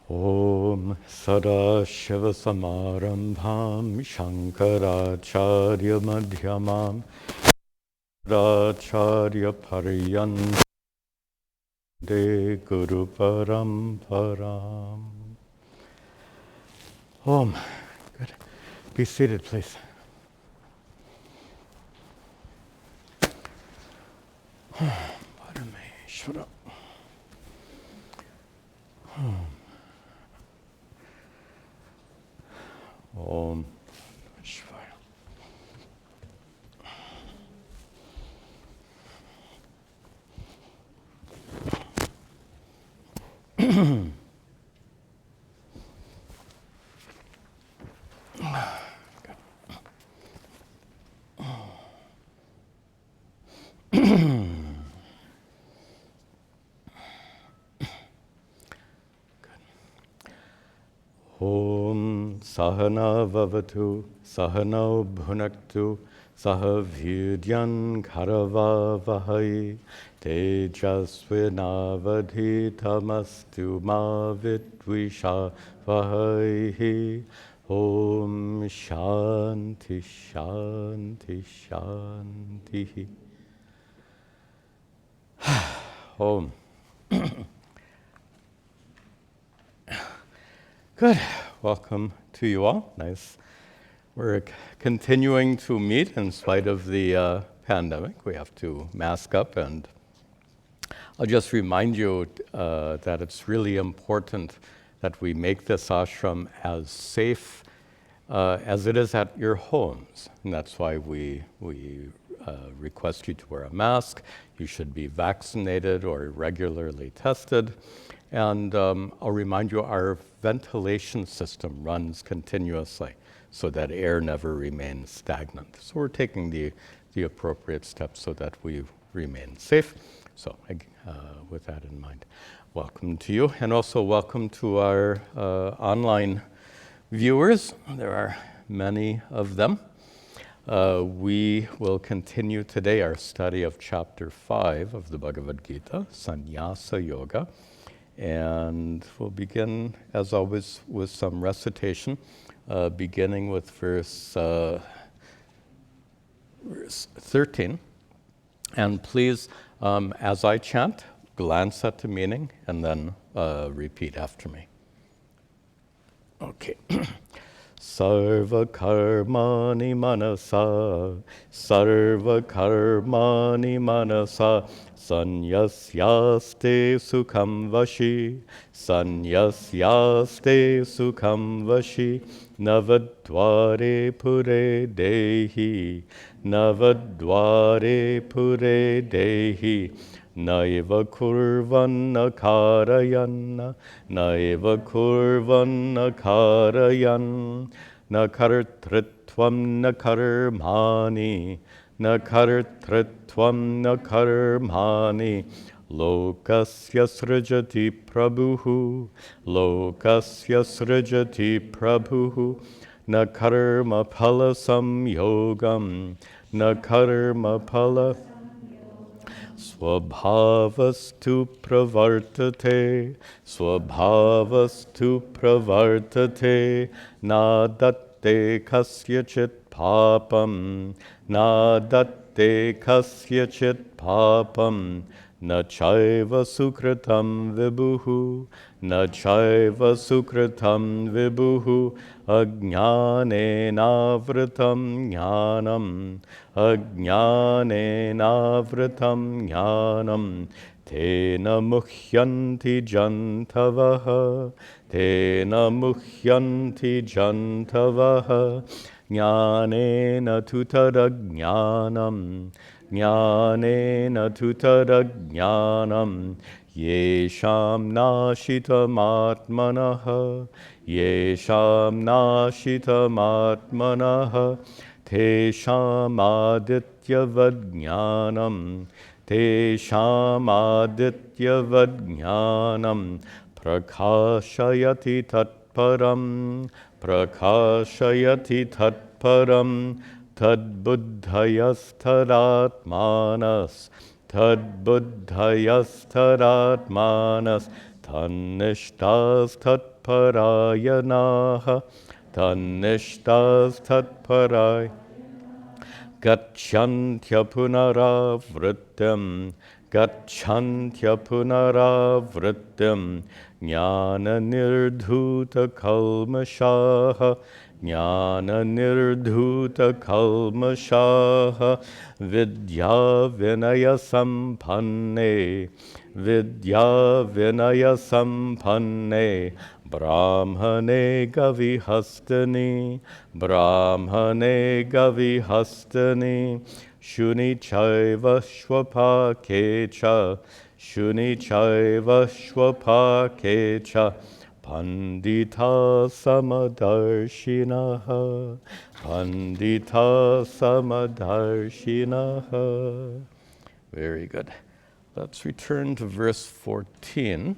Om Sadashiva Samarambham Shankaracharya Madhyamam Racharya Pariyante Guru Paramparam. Om. Good. Be seated, please. Parameshvara. Om Shivaya. Om Sahana Vavatu Sahano Bhunaktu Sahavirdyan Karavavahai Tejasvinavadhitamastu ma vidvishavahai. Om Shanti Shanti Shanti. Om. Good. Welcome to you all. Nice. We're continuing to meet in spite of the pandemic. We have to mask up, and I'll just remind you that it's really important that we make this ashram as safe as it is at your homes. And that's why we request you to wear a mask. You should be vaccinated or regularly tested. And I'll remind you, our ventilation system runs continuously so that air never remains stagnant. So we're taking the appropriate steps so that we remain safe. So with that in mind, welcome to you. And also welcome to our online viewers. There are many of them. We will continue today our study of Chapter 5 of the Bhagavad Gita, Sannyasa Yoga. And we'll begin, as always, with some recitation, beginning with verse 13. And please, as I chant, glance at the meaning and then repeat after me. Okay. Sarva karmani manasa, sarva karmani manasa, sanyasyaste sukham vashi, sanyasyaste sukham vashi, navadvare pure dehi, navadvare pure dehi, naiva kurvanna karayan, naiva kurvanna karayan, na kartritvam na karmani, na kartritvam na karmani, lokasya srajati prabhuhu, lokasya srajati prabhuhu, na karma phala samyogam, na karma phala Swabhavastu pravartate, swabhavastu pravartate, nadatte kasyachit papam, nadatte kasyachit papam, na chaiva sukritam vibhuhu, na chaiva sukritam vibhuhu, ajnanenavritam jnanam, ajnanenavritam jnanam, tena muhyanti jantavaha, tena muhyanti jantavaha, jnanena tutarajnanam, jnanena tutarajnanam, yesham nashitam atmanaha, yesham nashitam atmanaha, tesham adityavajnanam, tesham adityavajnanam, prakashayati tatparam, prakashayati tatparam, tadbuddhayastadatmanas, tadbuddhayastadatmanas, tannishtas tatparam tatparayanaha tannishtas tatparay gacchantya punaravrittim gacchantya punaravrittim jnana nirdhuta kalmashaha jnana nirdhuta kalmashaha vidya vinaya sampanne vidya vinaya sampanne brahmane gavihastani brahmane gavihastani shuni chaiva shvapakecha shuni chaiva shvapakecha pandita samadarshinaha pandita samadarshinaha. Very good. Let's return to verse 14.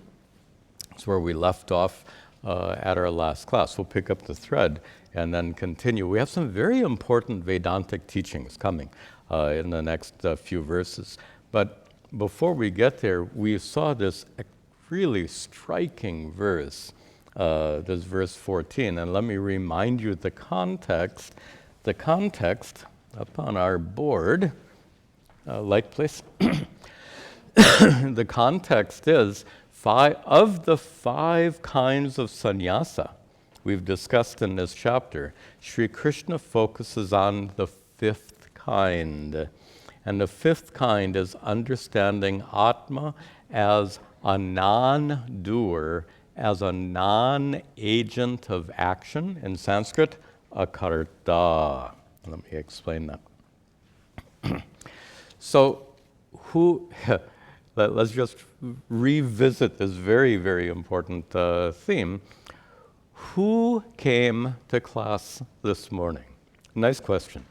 That's where we left off at our last class. We'll pick up the thread and then continue. We have some very important Vedantic teachings coming in the next few verses. But before we get there, we saw this really striking verse, this verse 14. And let me remind you the context. The context up on our board, light please. The context is of the 5 kinds of sannyasa we've discussed in this chapter, Sri Krishna focuses on the 5th kind. And the 5th kind is understanding Atma as a non-doer, as a non-agent of action. In Sanskrit, akarta. Let me explain that. So, let's just revisit this very, very important theme. Who came to class this morning? Nice question.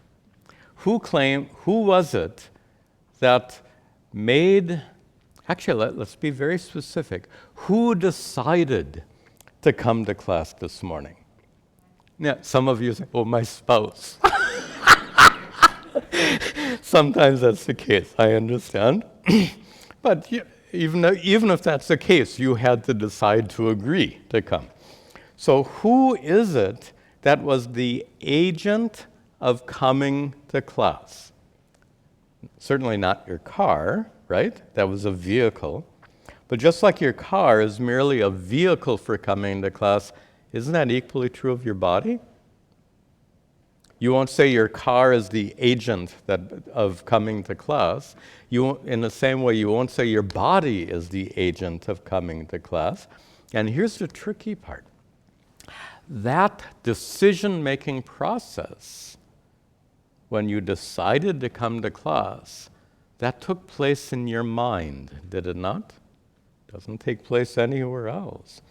Who was it that made, actually let's be very specific. Who decided to come to class this morning? Yeah, some of you say, oh, my spouse. Sometimes that's the case, I understand. But even if that's the case, you had to decide to agree to come. So who is it that was the agent of coming to class? Certainly not your car, right? That was a vehicle. But just like your car is merely a vehicle for coming to class, isn't that equally true of your body? You won't say your car is the agent of coming to class. In the same way, you won't say your body is the agent of coming to class. And here's the tricky part. That decision-making process, when you decided to come to class, that took place in your mind, did it not? It doesn't take place anywhere else.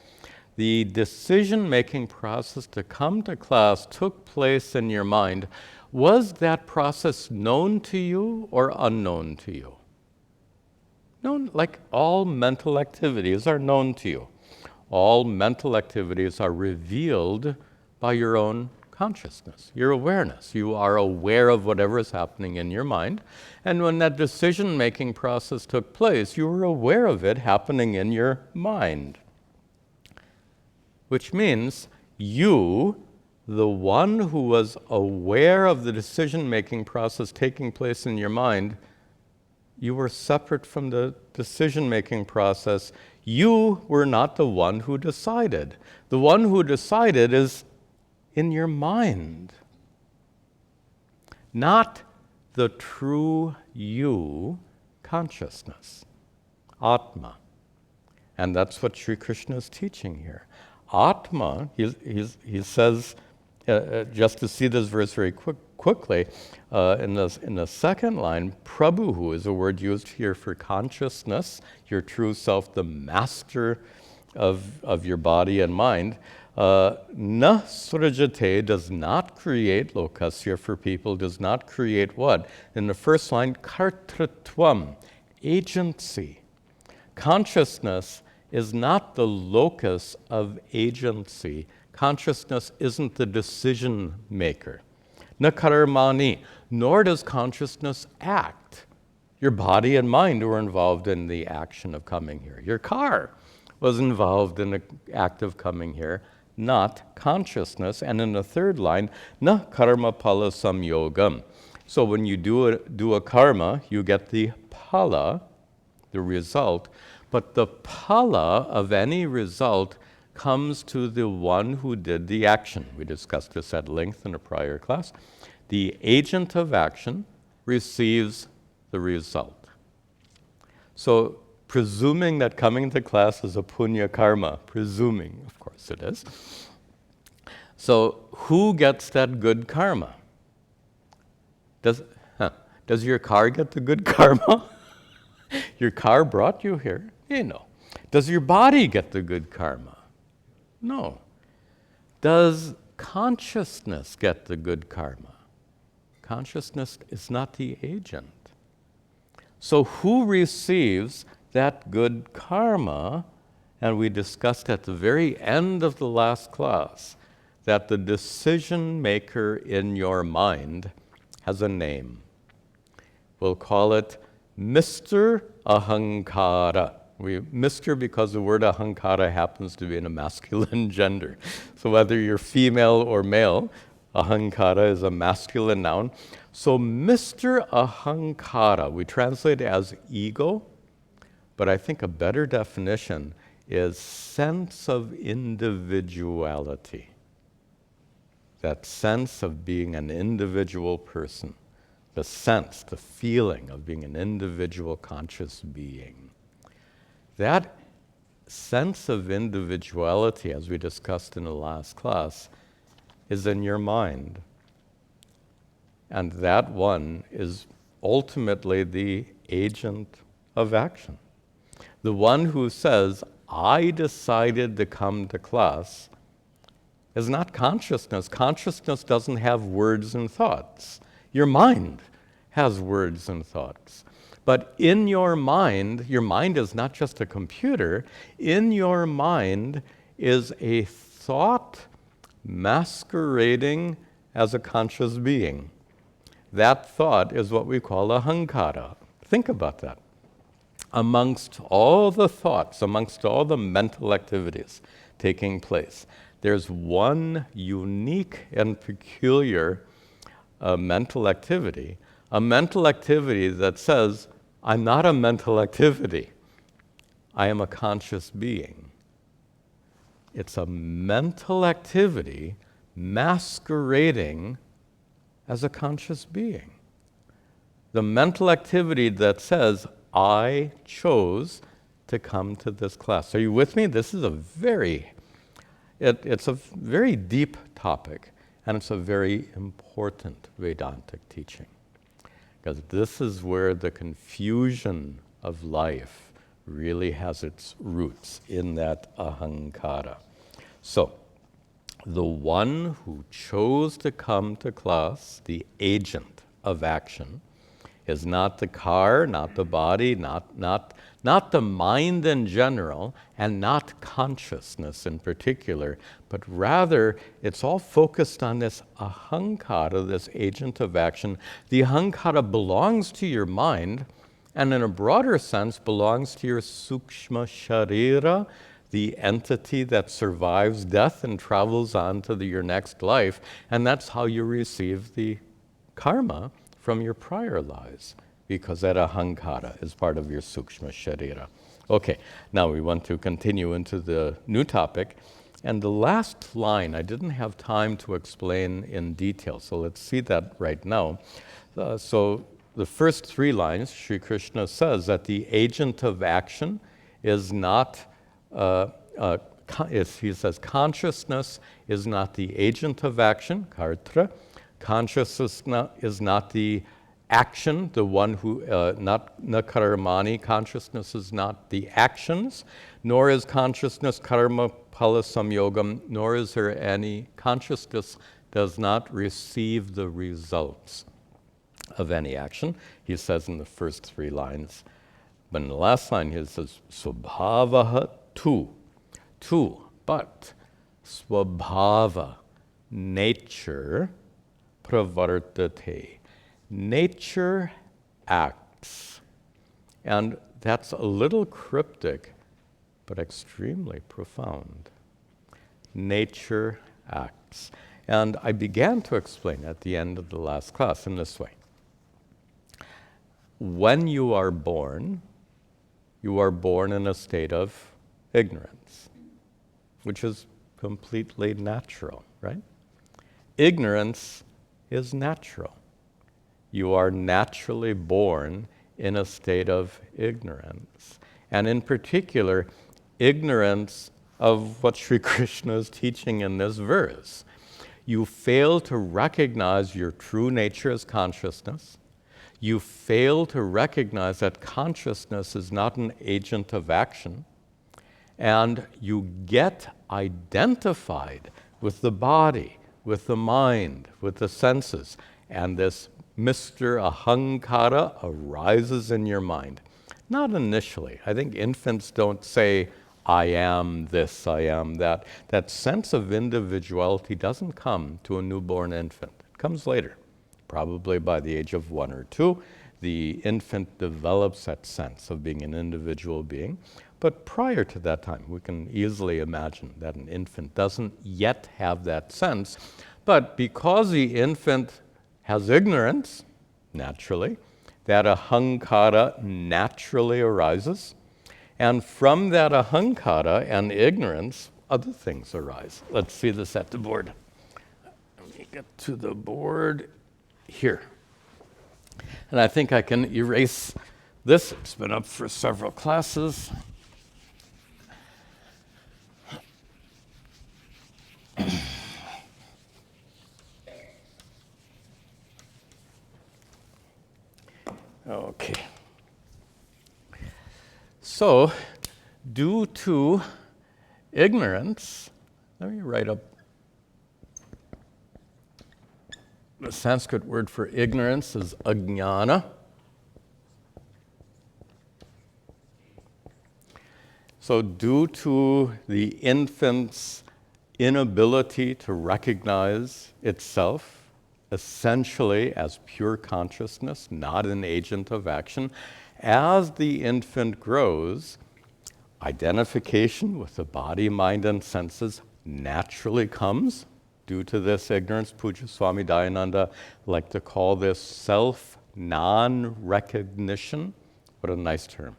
The decision-making process to come to class took place in your mind. Was that process known to you or unknown to you? Known, like all mental activities are known to you. All mental activities are revealed by your own consciousness, your awareness. You are aware of whatever is happening in your mind. And when that decision-making process took place, you were aware of it happening in your mind. Which means you, the one who was aware of the decision-making process taking place in your mind, you were separate from the decision-making process. You were not the one who decided. The one who decided is in your mind. Not the true you consciousness, Atma. And that's what Sri Krishna is teaching here. Atma, he says, just to see this verse very quickly, in the second line, Prabhu is a word used here for consciousness, your true self, the master of your body and mind. Na srajate does not create, lokasya for people, does not create what? In the first line, kartritvam, agency. Consciousness is not the locus of agency. Consciousness isn't the decision maker. Na karmani, nor does consciousness act. Your body and mind were involved in the action of coming here. Your car was involved in the act of coming here, not consciousness. And in the third line, na karma pala samyogam. So when you do a karma, you get the pala, the result, but the pala of any result comes to the one who did the action. We discussed this at length in a prior class. The agent of action receives the result. So presuming that coming to class is a punya karma, presuming, of course it is. So who gets that good karma? Does your car get the good karma? Your car brought you here? No. Does your body get the good karma? No. Does consciousness get the good karma? Consciousness is not the agent. So who receives that good karma? And we discussed at the very end of the last class that the decision maker in your mind has a name. We'll call it Mr. Ahankara. Mr. because the word ahankara happens to be in a masculine gender. So whether you're female or male, ahankara is a masculine noun. So Mr. Ahankara, we translate it as ego, but I think a better definition is sense of individuality. That sense of being an individual person. The sense, the feeling of being an individual conscious being. That sense of individuality, as we discussed in the last class, is in your mind. And that one is ultimately the agent of action. The one who says, I decided to come to class, is not consciousness. Consciousness doesn't have words and thoughts. Your mind has words and thoughts. But in your mind is not just a computer. In your mind is a thought masquerading as a conscious being. That thought is what we call ahankara. Think about that. Amongst all the thoughts, amongst all the mental activities taking place, there's one unique and peculiar mental activity, a mental activity that says, I'm not a mental activity. I am a conscious being. It's a mental activity masquerading as a conscious being. The mental activity that says, I chose to come to this class. Are you with me? This is it's a very deep topic, and it's a very important Vedantic teaching. Because this is where the confusion of life really has its roots, in that ahankara. So, the one who chose to come to class, the agent of action, is not the car, not the body, not the mind in general, and not consciousness in particular, but rather it's all focused on this ahankara, this agent of action. The ahankara belongs to your mind, and in a broader sense belongs to your sukshma sharira, the entity that survives death and travels on to your next life, and that's how you receive the karma from your prior lives, because that ahankara is part of your sukshma sharira. Okay, now we want to continue into the new topic. And the last line, I didn't have time to explain in detail, so let's see that right now. So the first three lines, Sri Krishna says that the agent of action is not, he says consciousness is not the agent of action, kartra. Consciousness is not the action, the one who, not nakarmani, consciousness is not the actions, nor is consciousness karma pala samyogam, nor is there any, consciousness does not receive the results of any action, he says in the first three lines. But in the last line he says, swabhavaha tu, but swabhava, nature, pravartate. Nature acts. And that's a little cryptic but extremely profound. Nature acts. And I began to explain at the end of the last class in this way. When you are born in a state of ignorance, which is completely natural, right? Ignorance is natural. You are naturally born in a state of ignorance. And in particular, ignorance of what Sri Krishna is teaching in this verse. You fail to recognize your true nature as consciousness. You fail to recognize that consciousness is not an agent of action. And you get identified with the body, with the mind, with the senses. And this Mr. Ahankara arises in your mind. Not initially. I think infants don't say, I am this, I am that. That sense of individuality doesn't come to a newborn infant. It comes later. Probably by the age of 1 or 2, the infant develops that sense of being an individual being. But prior to that time, we can easily imagine that an infant doesn't yet have that sense. But because the infant has ignorance, naturally, that ahankara naturally arises. And from that ahankara and ignorance, other things arise. Let's see this at the board. Let me get to the board here. And I think I can erase this. It's been up for several classes. Okay. So, due to ignorance, let me write up the Sanskrit word for ignorance is ajnana. So, due to the infant's inability to recognize itself essentially as pure consciousness, not an agent of action, as the infant grows, identification with the body, mind, and senses naturally comes due to this ignorance. Puja Swami Tadatmananda like to call this self-non-recognition. What a nice term.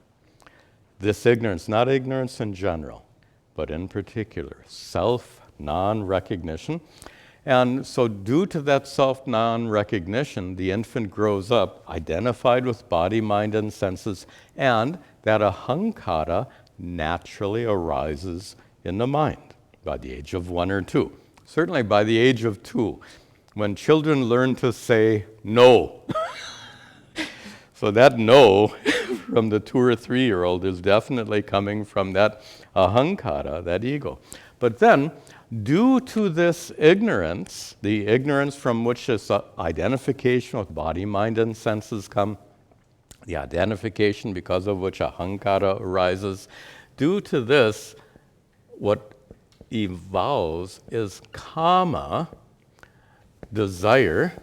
This ignorance, not ignorance in general, but in particular, self-non-recognition. And so due to that self-non-recognition, the infant grows up identified with body, mind, and senses, and that ahankara naturally arises in the mind by the age of 1 or 2. Certainly by the age of 2, when children learn to say no. So that no from the 2 or 3-year-old is definitely coming from that ahankara, that ego. But then, due to this ignorance, the ignorance from which this identification with body, mind, and senses come, the identification because of which ahankara arises, due to this, what evolves is kama, desire.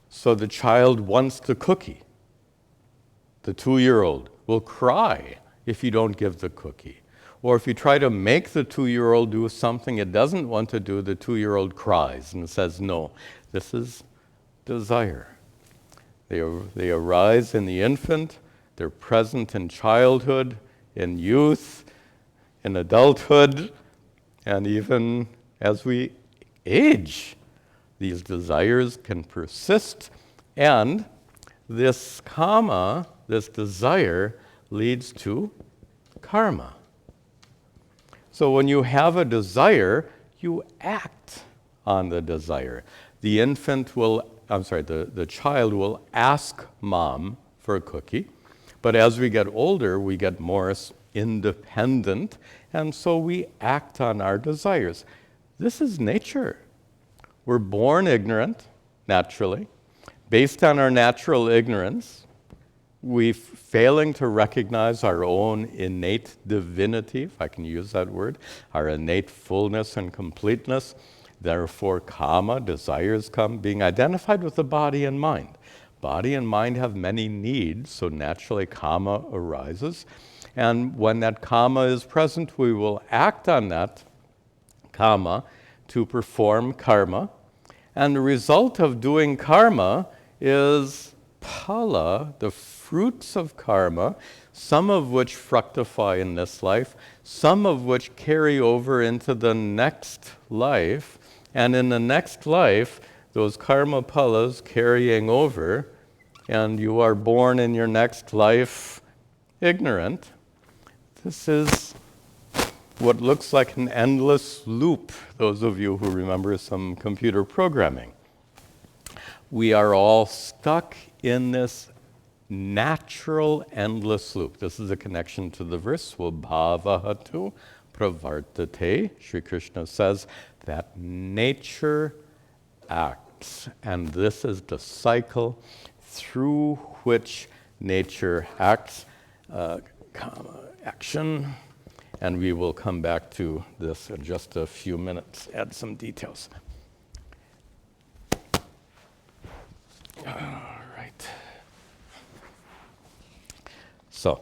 So the child wants the cookie. The 2-year-old will cry if you don't give the cookie. Or if you try to make the 2-year-old do something it doesn't want to do, the 2-year-old cries and says no. This is desire. They arise in the infant, they're present in childhood, in youth, in adulthood, and even as we age. These desires can persist, and this kama, this desire, leads to karma. So when you have a desire, you act on the desire. The child will ask mom for a cookie, but as we get older, we get more independent, and so we act on our desires. This is nature. We're born ignorant, naturally. Based on our natural ignorance, we're failing to recognize our own innate divinity, if I can use that word, our innate fullness and completeness. Therefore, kama, desires come, being identified with the body and mind. Body and mind have many needs, so naturally kama arises. And when that kama is present, we will act on that kama to perform karma. And the result of doing karma is phala, the fruits of karma, some of which fructify in this life, some of which carry over into the next life. And in the next life, those karma phalas carrying over, and you are born in your next life ignorant. This is what looks like an endless loop, those of you who remember some computer programming. We are all stuck in this natural endless loop. This is a connection to the verse, Svabhavahatu pravartate. Sri Krishna says that nature acts, and this is the cycle through which nature acts, action. And we will come back to this in just a few minutes, add some details. All right. So,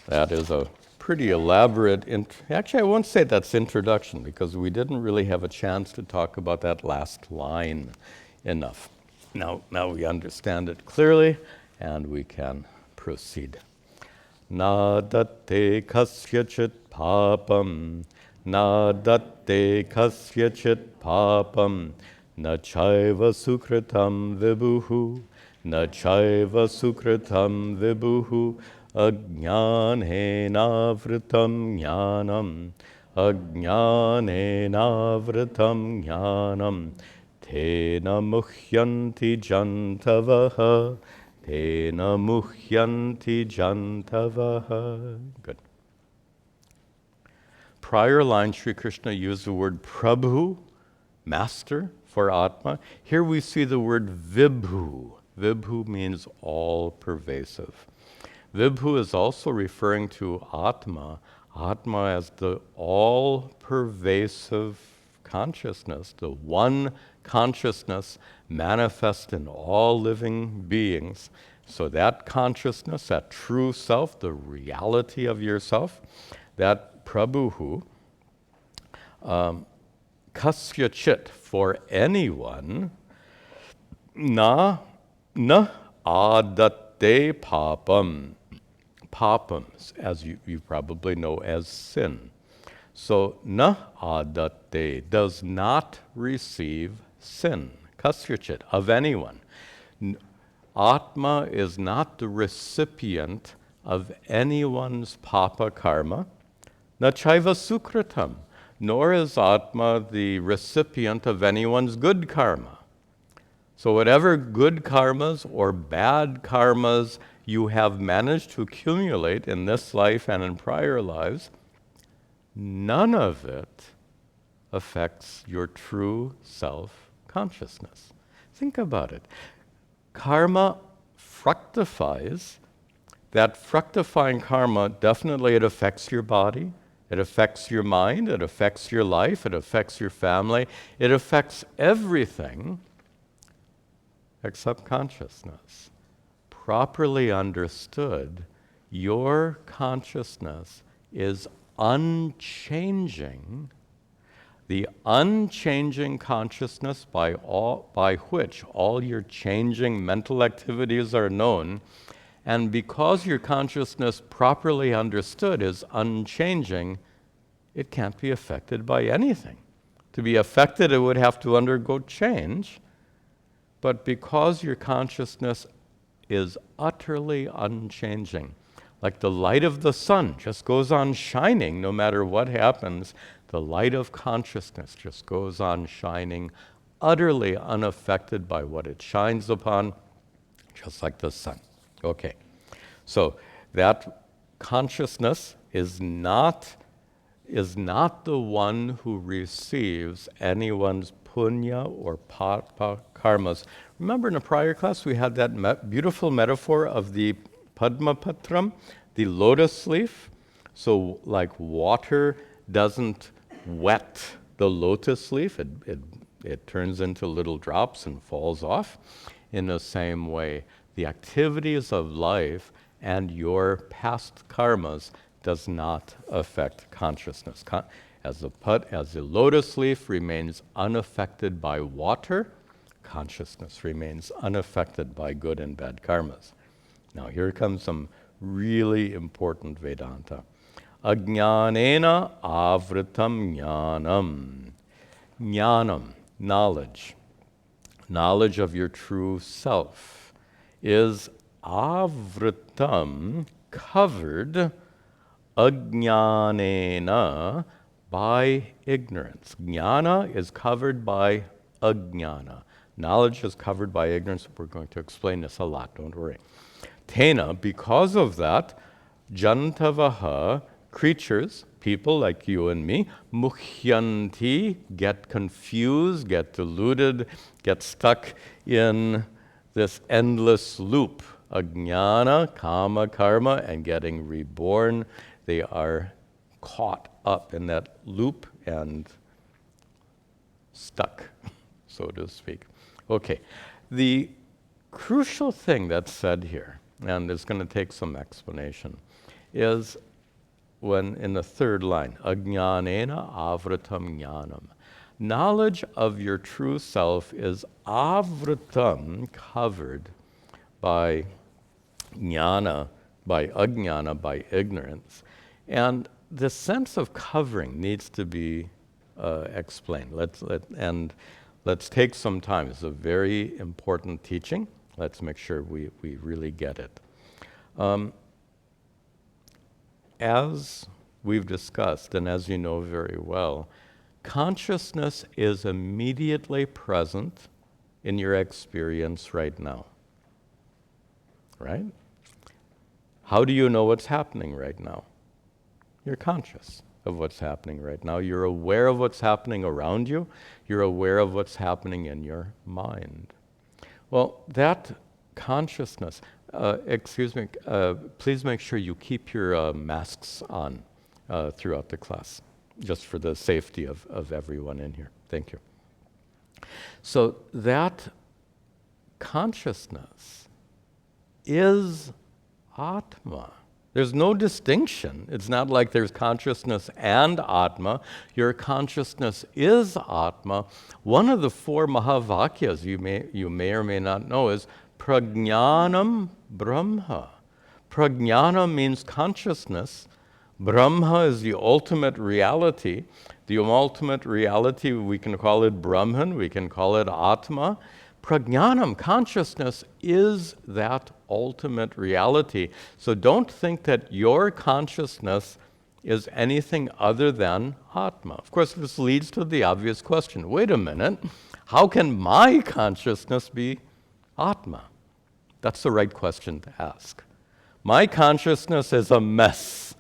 that is a pretty elaborate, actually I won't say that's introduction, because we didn't really have a chance to talk about that last line enough. Now we understand it clearly, and we can proceed. Nadate kasyachit papam, nadate kasyachit papam, na chaiva sukritam vibhuhu, na chaiva sukritam vibhuhu, ajnanena vritam jnanam, ajnanena vritam jnanam, tena muhyanti jantavaha, tena muhyanti jantavaha. Good. Prior line, Sri Krishna used the word Prabhu, master, for Atma. Here we see the word Vibhu. Vibhu means all-pervasive. Vibhu is also referring to Atma. Atma as the all-pervasive consciousness, the one consciousness manifest in all living beings. So that consciousness, that true self, the reality of yourself, that Prabhu, kasya chit, for anyone, na adate papam. Papams, as you probably know as sin. So, na adate, does not receive sin, kasyachit, of anyone. Atma is not the recipient of anyone's papa karma, na chaiva sukritam, nor is Atma the recipient of anyone's good karma. So whatever good karmas or bad karmas you have managed to accumulate in this life and in prior lives, none of it affects your true self-consciousness. Think about it. Karma fructifies. That fructifying karma, definitely it affects your body, it affects your mind, it affects your life, it affects your family, it affects everything except consciousness. Properly understood, your consciousness is unchanging. The unchanging consciousness by which all your changing mental activities are known, and because your consciousness properly understood is unchanging, it can't be affected by anything. To be affected, it would have to undergo change. But because your consciousness is utterly unchanging, like the light of the sun just goes on shining no matter what happens, the light of consciousness just goes on shining, utterly unaffected by what it shines upon, just like the sun. Okay, so that consciousness is not the one who receives anyone's punya or papa karmas. Remember in a prior class we had that beautiful metaphor of the Padmapatram, the lotus leaf. So like water doesn't wet the lotus leaf, it turns into little drops and falls off. in the same way. The activities of life and your past karmas does not affect consciousness. As the lotus leaf remains unaffected by water, consciousness remains unaffected by good and bad karmas. Now here comes some really important Vedanta. Ajnanena avritam jnanam. Jnanam, knowledge. Knowledge of your true self is avritam, covered, ajnanena, by ignorance. Jnana is covered by ajnana. Knowledge is covered by ignorance. We're going to explain this a lot, don't worry. Tena, because of that, jantavaha, creatures, people like you and me, muhyanti, get confused, get deluded, get stuck in this endless loop. Ajnana, kama, karma, and getting reborn. They are caught up in that loop and stuck, so to speak. Okay, the crucial thing that's said here, and it's going to take some explanation, is when in the third line, ajnanena avritam jnanam. Knowledge of your true self is avritam, covered by jnana, by ajnana, by ignorance. And the sense of covering needs to be explained. Let's take some time. It's a very important teaching. Let's make sure we really get it. As we've discussed, and as you know very well, consciousness is immediately present in your experience right now. Right? How do you know what's happening right now? You're conscious of what's happening right now. You're aware of what's happening around you. You're aware of what's happening in your mind. Well, that consciousness, please make sure you keep your masks on throughout the class, just for the safety of everyone in here. Thank you. So that consciousness is Atma. There's no distinction. It's not like there's consciousness and Atma. Your consciousness is Atma. One of the four Mahavakyas you may or may not know is Prajnanam Brahma. Prajnana means consciousness. Brahma is the ultimate reality. The ultimate reality, we can call it Brahman, we can call it Atma. Prajnanam, consciousness, is that ultimate reality. So don't think that your consciousness is anything other than Atma. Of course, this leads to the obvious question. Wait a minute, how can my consciousness be Atma? That's the right question to ask. My consciousness is a mess.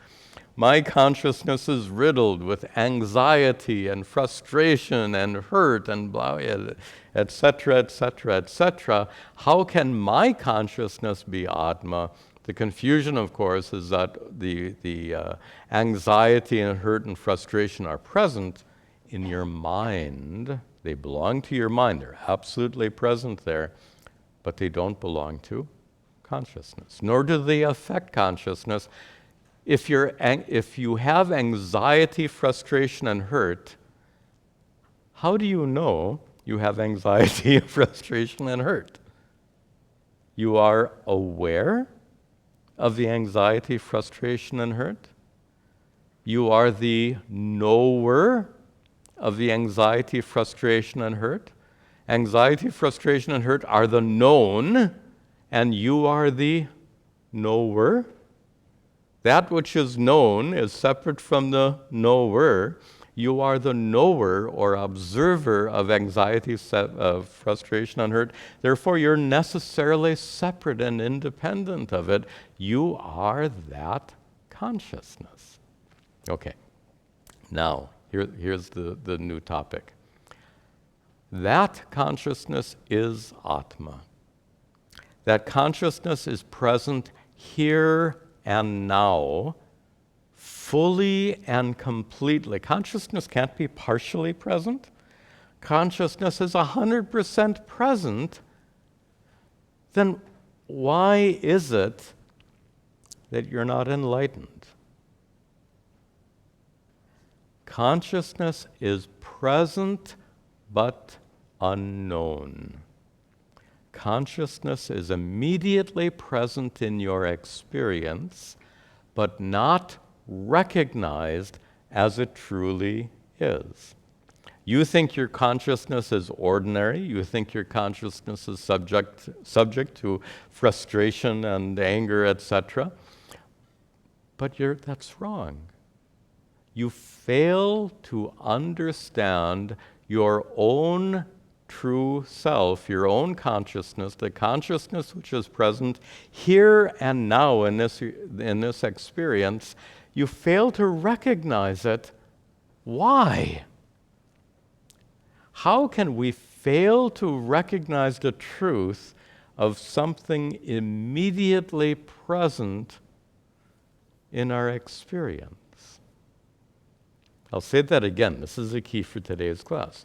My consciousness is riddled with anxiety and frustration and hurt and blah, etc., etc., etc. How can my consciousness be Atma? The confusion, of course, is that the anxiety and hurt and frustration are present in your mind. They belong to your mind. They're absolutely present there, but they don't belong to consciousness, nor do they affect consciousness. If you have anxiety, frustration, and hurt, how do you know you have anxiety, frustration, and hurt? You are aware of the anxiety, frustration, and hurt. You are the knower of the anxiety, frustration, and hurt. Anxiety, frustration, and hurt are the known, and you are the knower. That which is known is separate from the knower. You are the knower or observer of anxiety, frustration, and hurt. Therefore, you're necessarily separate and independent of it. You are that consciousness. Okay. Now, here's the new topic. That consciousness is Atma. That consciousness is present here and now, fully and completely. Consciousness can't be partially present. Consciousness is 100% present then why is it that you're not enlightened? Consciousness is present but unknown. Consciousness is immediately present in your experience, but not recognized as it truly is. You think your consciousness is ordinary. You think your consciousness is subject to frustration and anger, etc. But that's wrong. You fail to understand your own true self, your own consciousness, the consciousness which is present here and now in this experience. You fail to recognize it. Why? How can we fail to recognize the truth of something immediately present in our experience? I'll say that again. This is the key for today's class.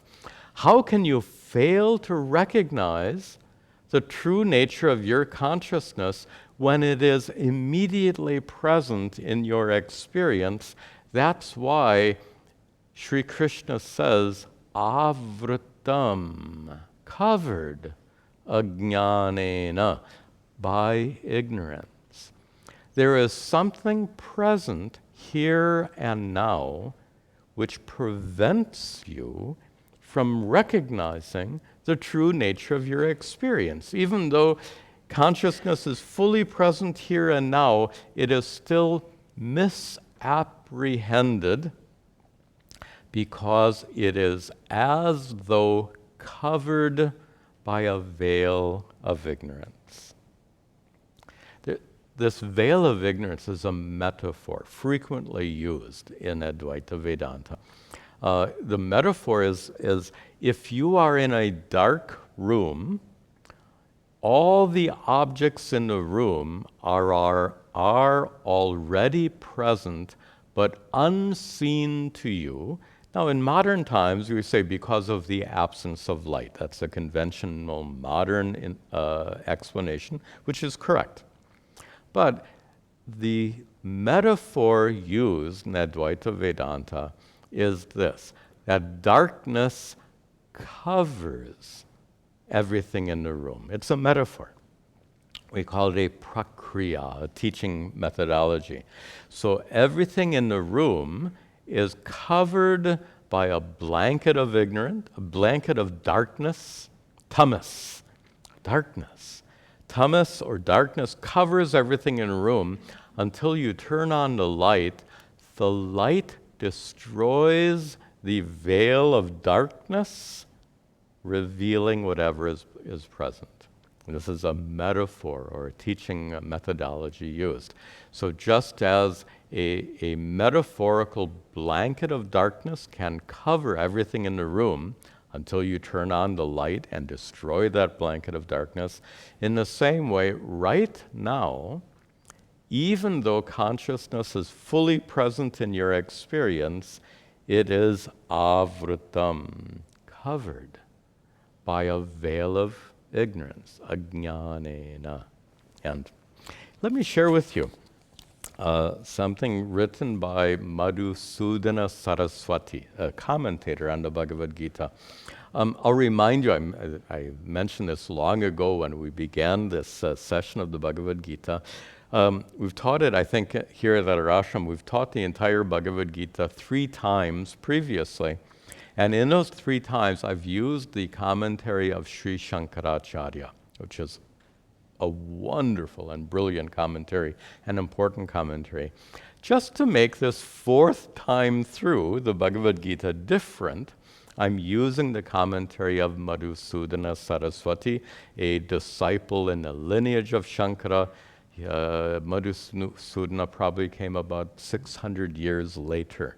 How can you fail to recognize the true nature of your consciousness when it is immediately present in your experience? That's why Sri Krishna says, avritam, covered, ajnanena, by ignorance. There is something present here and now which prevents you from recognizing the true nature of your experience. Even though consciousness is fully present here and now, it is still misapprehended because it is as though covered by a veil of ignorance. This veil of ignorance is a metaphor frequently used in Advaita Vedanta. The metaphor is if you are in a dark room, all the objects in the room are already present but unseen to you. Now, in modern times, we say because of the absence of light. That's a conventional modern explanation, which is correct. But the metaphor used in Advaita Vedanta is this, that darkness covers everything in the room. It's a metaphor. We call it a prakriya, a teaching methodology. So everything in the room is covered by a blanket of ignorance, a blanket of darkness, tamas, darkness. Tamas or darkness covers everything in a room until you turn on the light. The light destroys the veil of darkness, revealing whatever is present. And this is a metaphor or a teaching methodology used. So just as a metaphorical blanket of darkness can cover everything in the room until you turn on the light and destroy that blanket of darkness, in the same way, right now, even though consciousness is fully present in your experience, it is avritam, covered by a veil of ignorance, ajnanena. And let me share with you something written by Madhusudana Saraswati, a commentator on the Bhagavad Gita. I'll remind you, I mentioned this long ago when we began this session of the Bhagavad Gita. We've taught it, I think, here at our ashram. We've taught the entire Bhagavad Gita 3 times previously. And in those 3 times, I've used the commentary of Sri Shankaracharya, which is a wonderful and brilliant commentary, an important commentary. Just to make this 4th time through the Bhagavad Gita different, I'm using the commentary of Madhusudana Saraswati, a disciple in the lineage of Shankara. Madhusudana probably came about 600 years later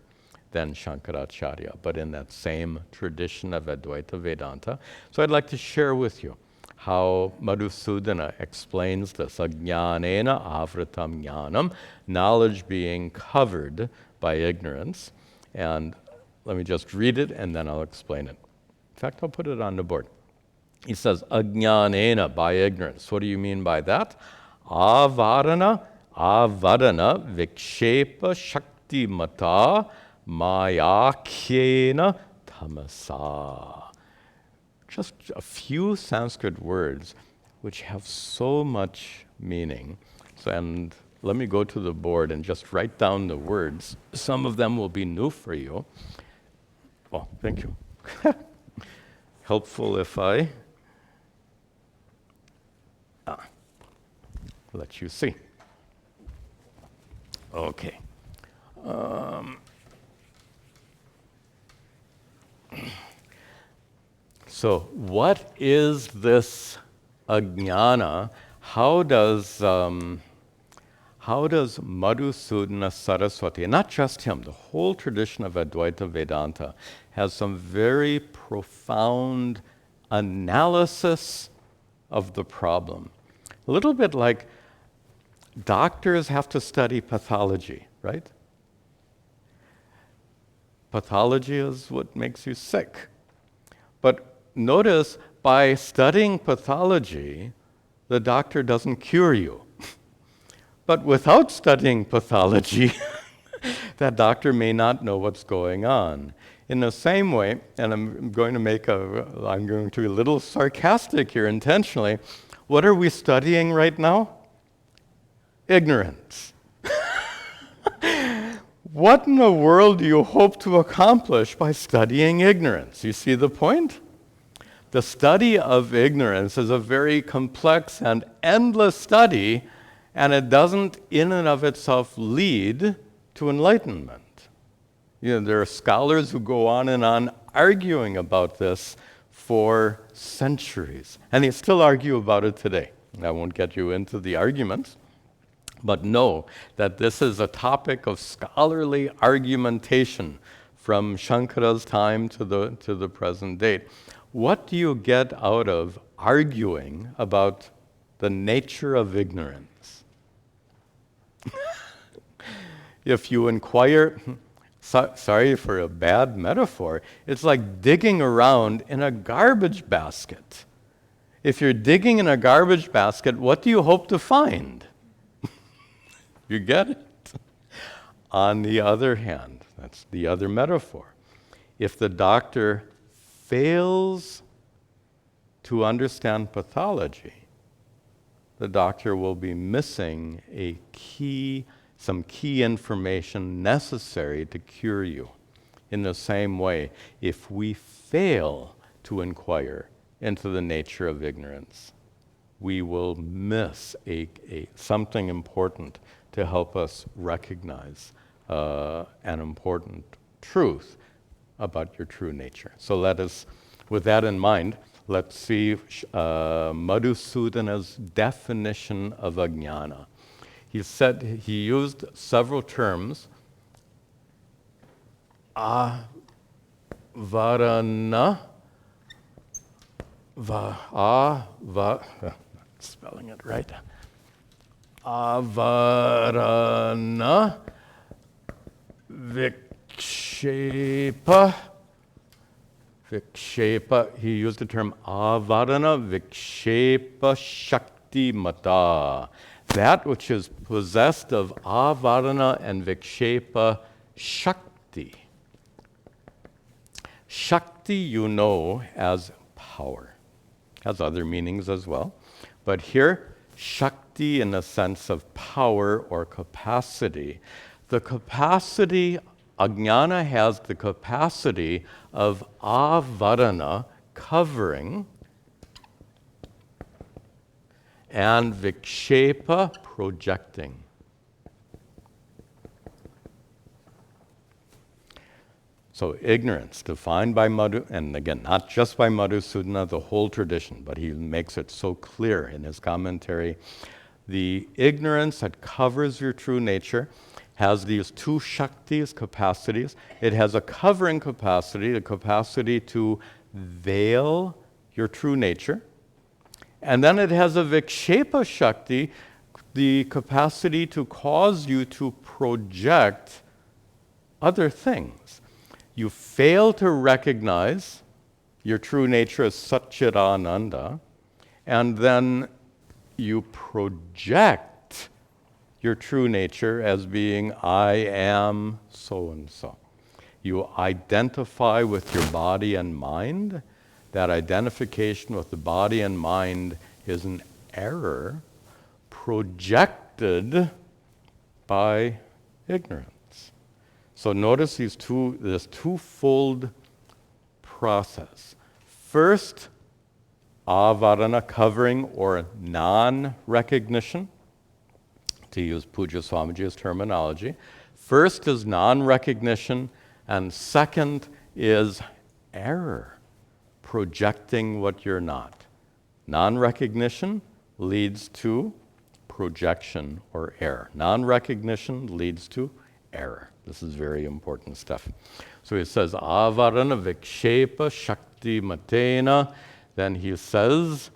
than Shankaracharya, but in that same tradition of Advaita Vedanta. So I'd like to share with you how Madhusudana explains this, ajnanena avritam jnanam, knowledge being covered by ignorance. And let me just read it and then I'll explain it. In fact, I'll put it on the board. He says, ajnanena, by ignorance. What do you mean by that? Avadana vikshepa shakti mata mayakyena tamasa. Just a few Sanskrit words which have so much meaning. And let me go to the board and just write down the words. Some of them will be new for you. Oh, thank you. Helpful if I let you see. Okay. So what is this ajnana? How does Madhusudana Saraswati, and not just him, the whole tradition of Advaita Vedanta has some very profound analysis of the problem. A little bit like doctors have to study pathology, right? Pathology is what makes you sick. But notice, by studying pathology, the doctor doesn't cure you. But without studying pathology, that doctor may not know what's going on. In the same way, and I'm going to be a little sarcastic here intentionally, what are we studying right now? Ignorance. What in the world do you hope to accomplish by studying ignorance? You see the point? The study of ignorance is a very complex and endless study, and it doesn't in and of itself lead to enlightenment. There are scholars who go on and on arguing about this for centuries, and they still argue about it today. I won't get you into the arguments, but know that this is a topic of scholarly argumentation from Shankara's time to the present date. What do you get out of arguing about the nature of ignorance? If you inquire, sorry for a bad metaphor, it's like digging around in a garbage basket. If you're digging in a garbage basket, what do you hope to find? You get it? On the other hand, that's the other metaphor. If the doctor fails to understand pathology, the doctor will be missing some key information necessary to cure you. In the same way, if we fail to inquire into the nature of ignorance, we will miss something important to help us recognize an important truth about your true nature. So let us, with that in mind, let's see Madhusudana's definition of ajnana. He used several terms. Avarana, spelling it right. Avarana, vikshepa. He used the term avarana, vikshepa, shakti mata. That which is possessed of avarana and vikshepa shakti. Shakti you know as power. Has other meanings as well. But here, shakti in the sense of power or capacity. The capacity, ajnana has the capacity of avarana, covering, and vikshepa, projecting. So ignorance, defined by Madhu, and again, not just by Madhusudana, the whole tradition, but he makes it so clear in his commentary. The ignorance that covers your true nature has these two shaktis, capacities. It has a covering capacity, the capacity to veil your true nature. And then it has a vikshepa shakti, the capacity to cause you to project other things. You fail to recognize Your true nature is Satchidananda, and then you project your true nature as being I am so-and-so. You identify with your body and mind. That identification with the body and mind is an error projected by ignorance. So notice this twofold process. First, avarana, covering or non-recognition, to use Puja Swamiji's terminology. First is non-recognition, and second is error, projecting what you're not. Non-recognition leads to projection or error. Non-recognition leads to error. This is very important stuff. So he says, avarana vikshepa shakti matena. Then he says,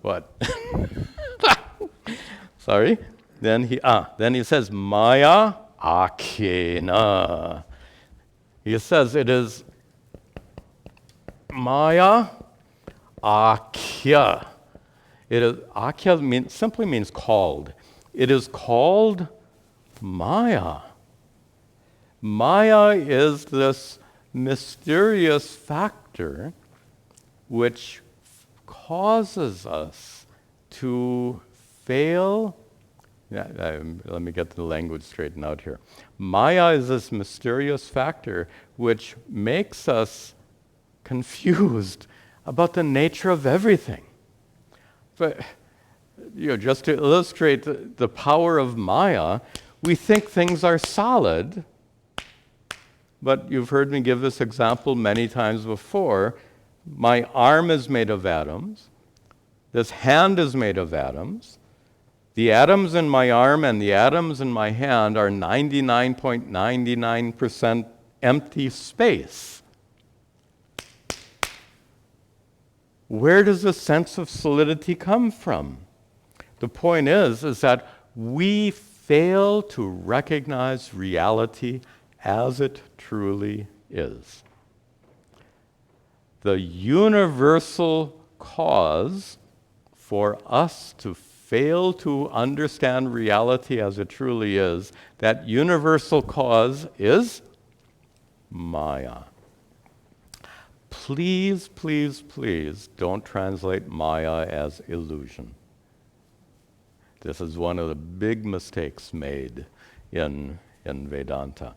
what? Sorry. Then he says, maya akhena. He says it is maya akhya. It is akhya simply means called. It is called Maya. Maya is this mysterious factor which causes us to fail. Let me get the language straightened out here. Maya is this mysterious factor which makes us confused about the nature of everything. But just to illustrate the power of Maya, we think things are solid, but you've heard me give this example many times before. My arm is made of atoms. This hand is made of atoms. The atoms in my arm and the atoms in my hand are 99.99% empty space. Where does the sense of solidity come from? The point is that we fail to recognize reality as it truly is. The universal cause for us to fail to understand reality as it truly is, that universal cause is Maya. Please, please, please don't translate Maya as illusion. This is one of the big mistakes made in Vedanta.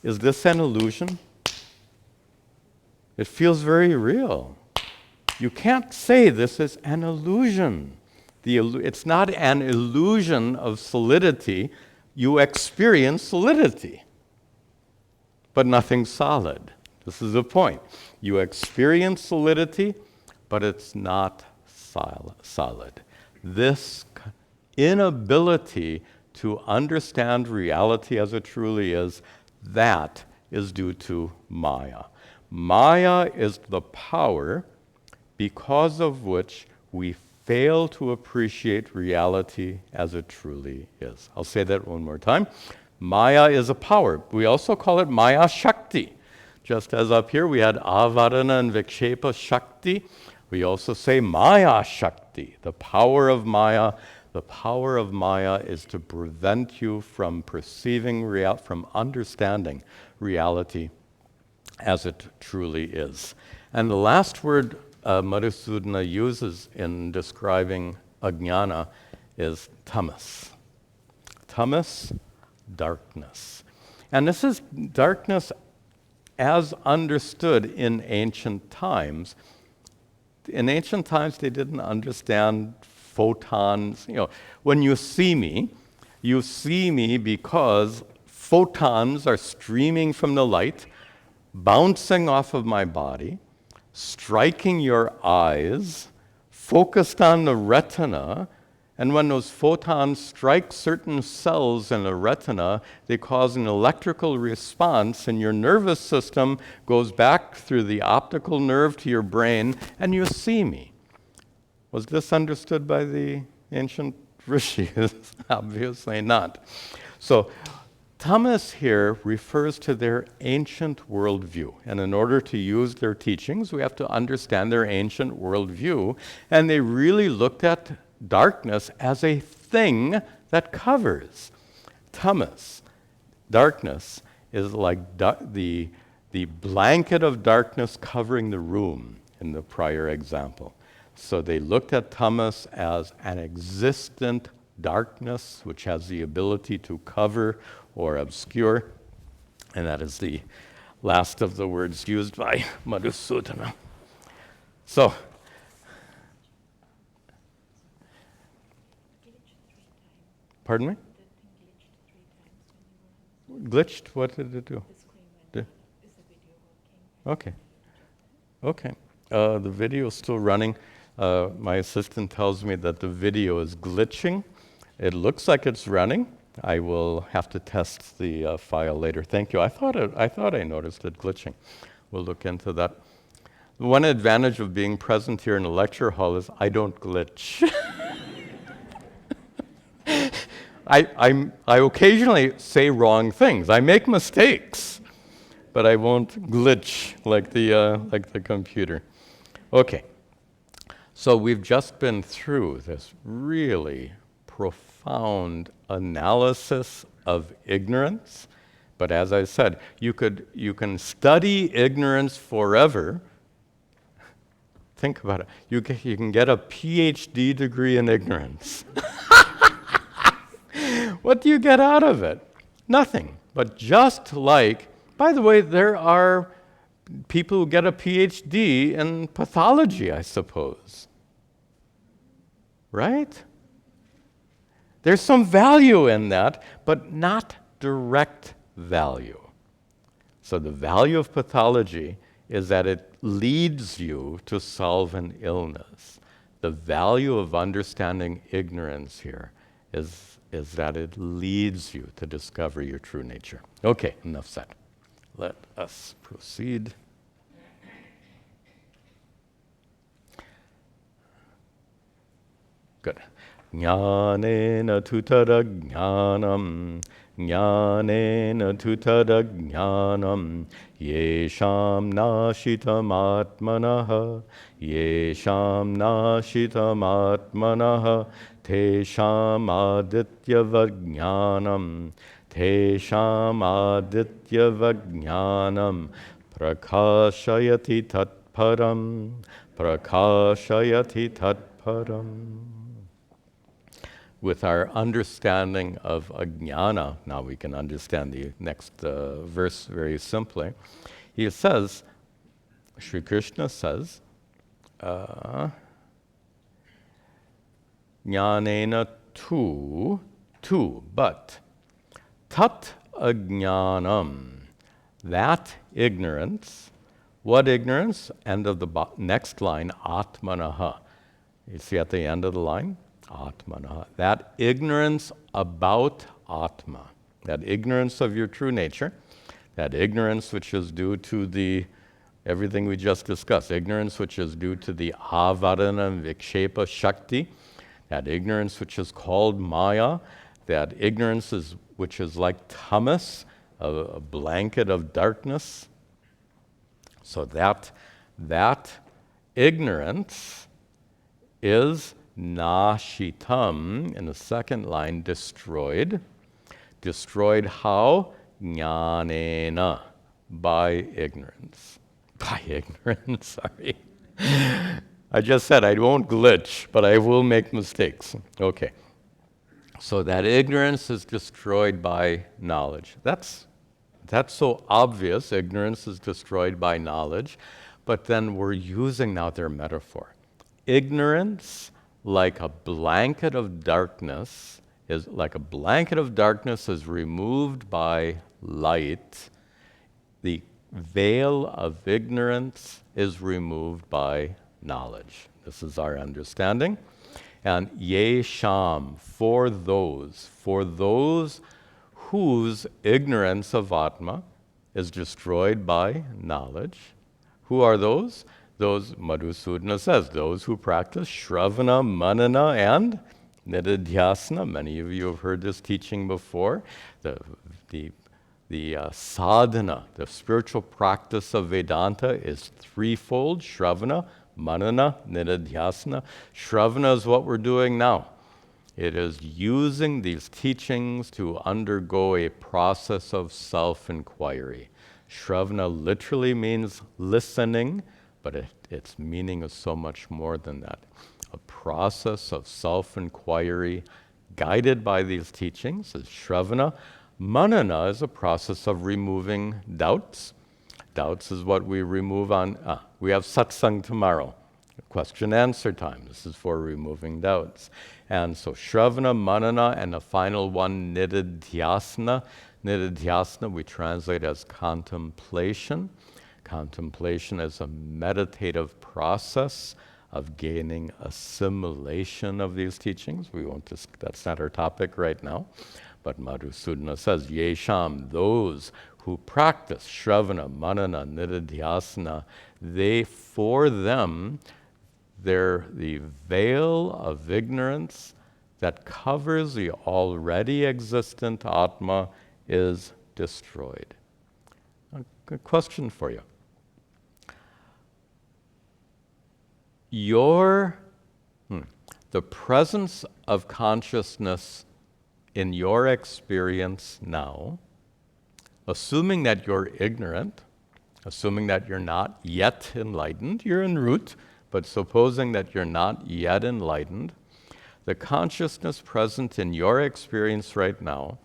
Is this an illusion? It feels very real. You can't say this is an illusion. It's not an illusion of solidity. You experience solidity, but nothing solid. This is the point. You experience solidity, but it's not solid. This inability to understand reality as it truly is, that is due to Maya. Maya is the power because of which we fail to appreciate reality as it truly is. I'll say that one more time. Maya is a power. We also call it Maya Shakti. Just as up here we had Avarana and Vikshepa Shakti, we also say Maya Shakti, the power of Maya. The power of Maya is to prevent you from perceiving from understanding reality as it truly is. And the last word Madhusudana uses in describing ajnana is tamas. Tamas, darkness. And this is darkness as understood in ancient times. In ancient times, they didn't understand photons. When you see me because photons are streaming from the light, bouncing off of my body, striking your eyes, focused on the retina, and when those photons strike certain cells in the retina, they cause an electrical response, and your nervous system goes back through the optical nerve to your brain, and you see me. Was this understood by the ancient rishis? Obviously not. So, Tamas here refers to their ancient worldview. And in order to use their teachings, we have to understand their ancient worldview. And they really looked at darkness as a thing that covers. Tamas, darkness, is like the blanket of darkness covering the room in the prior example. So they looked at tamas as an existent darkness which has the ability to cover or obscure, and that is the last of the words used by Madhusudana. So, pardon me? Glitched? What did it do? Okay. Okay. The video is still running. My assistant tells me that the video is glitching. It looks like it's running. I will have to test the file later. Thank you. I thought I noticed it glitching. We'll look into that. One advantage of being present here in a lecture hall is I don't glitch. I occasionally say wrong things. I make mistakes, but I won't glitch like the computer. Okay. So we've just been through this really profound analysis of ignorance. But as I said, you can study ignorance forever. Think about it. You can get a PhD degree in ignorance. What do you get out of it? Nothing. But just like, by the way, there are people who get a PhD in pathology, I suppose. Right? There's some value in that, but not direct value. So the value of pathology is that it leads you to solve an illness. The value of understanding ignorance here is that it leads you to discover your true nature. Okay, enough said. Let us proceed. Good. Jnanena tutada jnanam, jnanena tutada jnanam, yesham nashitam atmanaha, yesham nashitam atmanaha, tesham aditya vajnanam, tesham aditya vajnanam, prakashayati tatparam, prakashayati tatparam. With our understanding of ajnana, now we can understand the next verse very simply. He says, Sri Krishna says, jnanena tu, but tat ajnanam, that ignorance. What ignorance? End of the next line, atmanaha. You see at the end of the line? Atmanaha. That ignorance about Atma, that ignorance of your true nature, that ignorance which is due to everything we just discussed, ignorance which is due to the avarana vikshepa shakti, that ignorance which is called maya, that ignorance which is like tamas, a blanket of darkness. So that ignorance is nashitam, in the second line, destroyed. Destroyed how? Jnanena, by ignorance. By ignorance, sorry. I just said I won't glitch, but I will make mistakes. Okay. So that ignorance is destroyed by knowledge. That's so obvious. Ignorance is destroyed by knowledge. But then we're using now their metaphor. Ignorance, like a blanket of darkness, is removed by light. The veil of ignorance is removed by knowledge. This is our understanding. And yesham, for those whose ignorance of Atma is destroyed by knowledge. Who are those? Those, Madhusudana says, those who practice Shravana, Manana, and Nididhyasana. Many of you have heard this teaching before. The the sadhana, the spiritual practice of Vedanta is threefold: Shravana, Manana, Nididhyasana. Shravana is what we're doing now. It is using these teachings to undergo a process of self-inquiry. Shravana literally means listening, but its meaning is so much more than that. A process of self-inquiry guided by these teachings is Shravana. Manana is a process of removing doubts. Doubts is what we remove on, we have satsang tomorrow, question answer time. This is for removing doubts. And so Shravana, Manana, and the final one, Nididhyasana. Nididhyasana we translate as contemplation. Contemplation is a meditative process of gaining assimilation of these teachings. That's not our topic right now. But Madhusudana says, Yesham, those who practice Shravana, Manana, Nididhyasana, for them, the veil of ignorance that covers the already existent Atma is destroyed. A good question for you. The presence of consciousness in your experience now, assuming that you're ignorant, assuming that you're not yet enlightened, you're en route, but supposing that you're not yet enlightened, the consciousness present in your experience right now,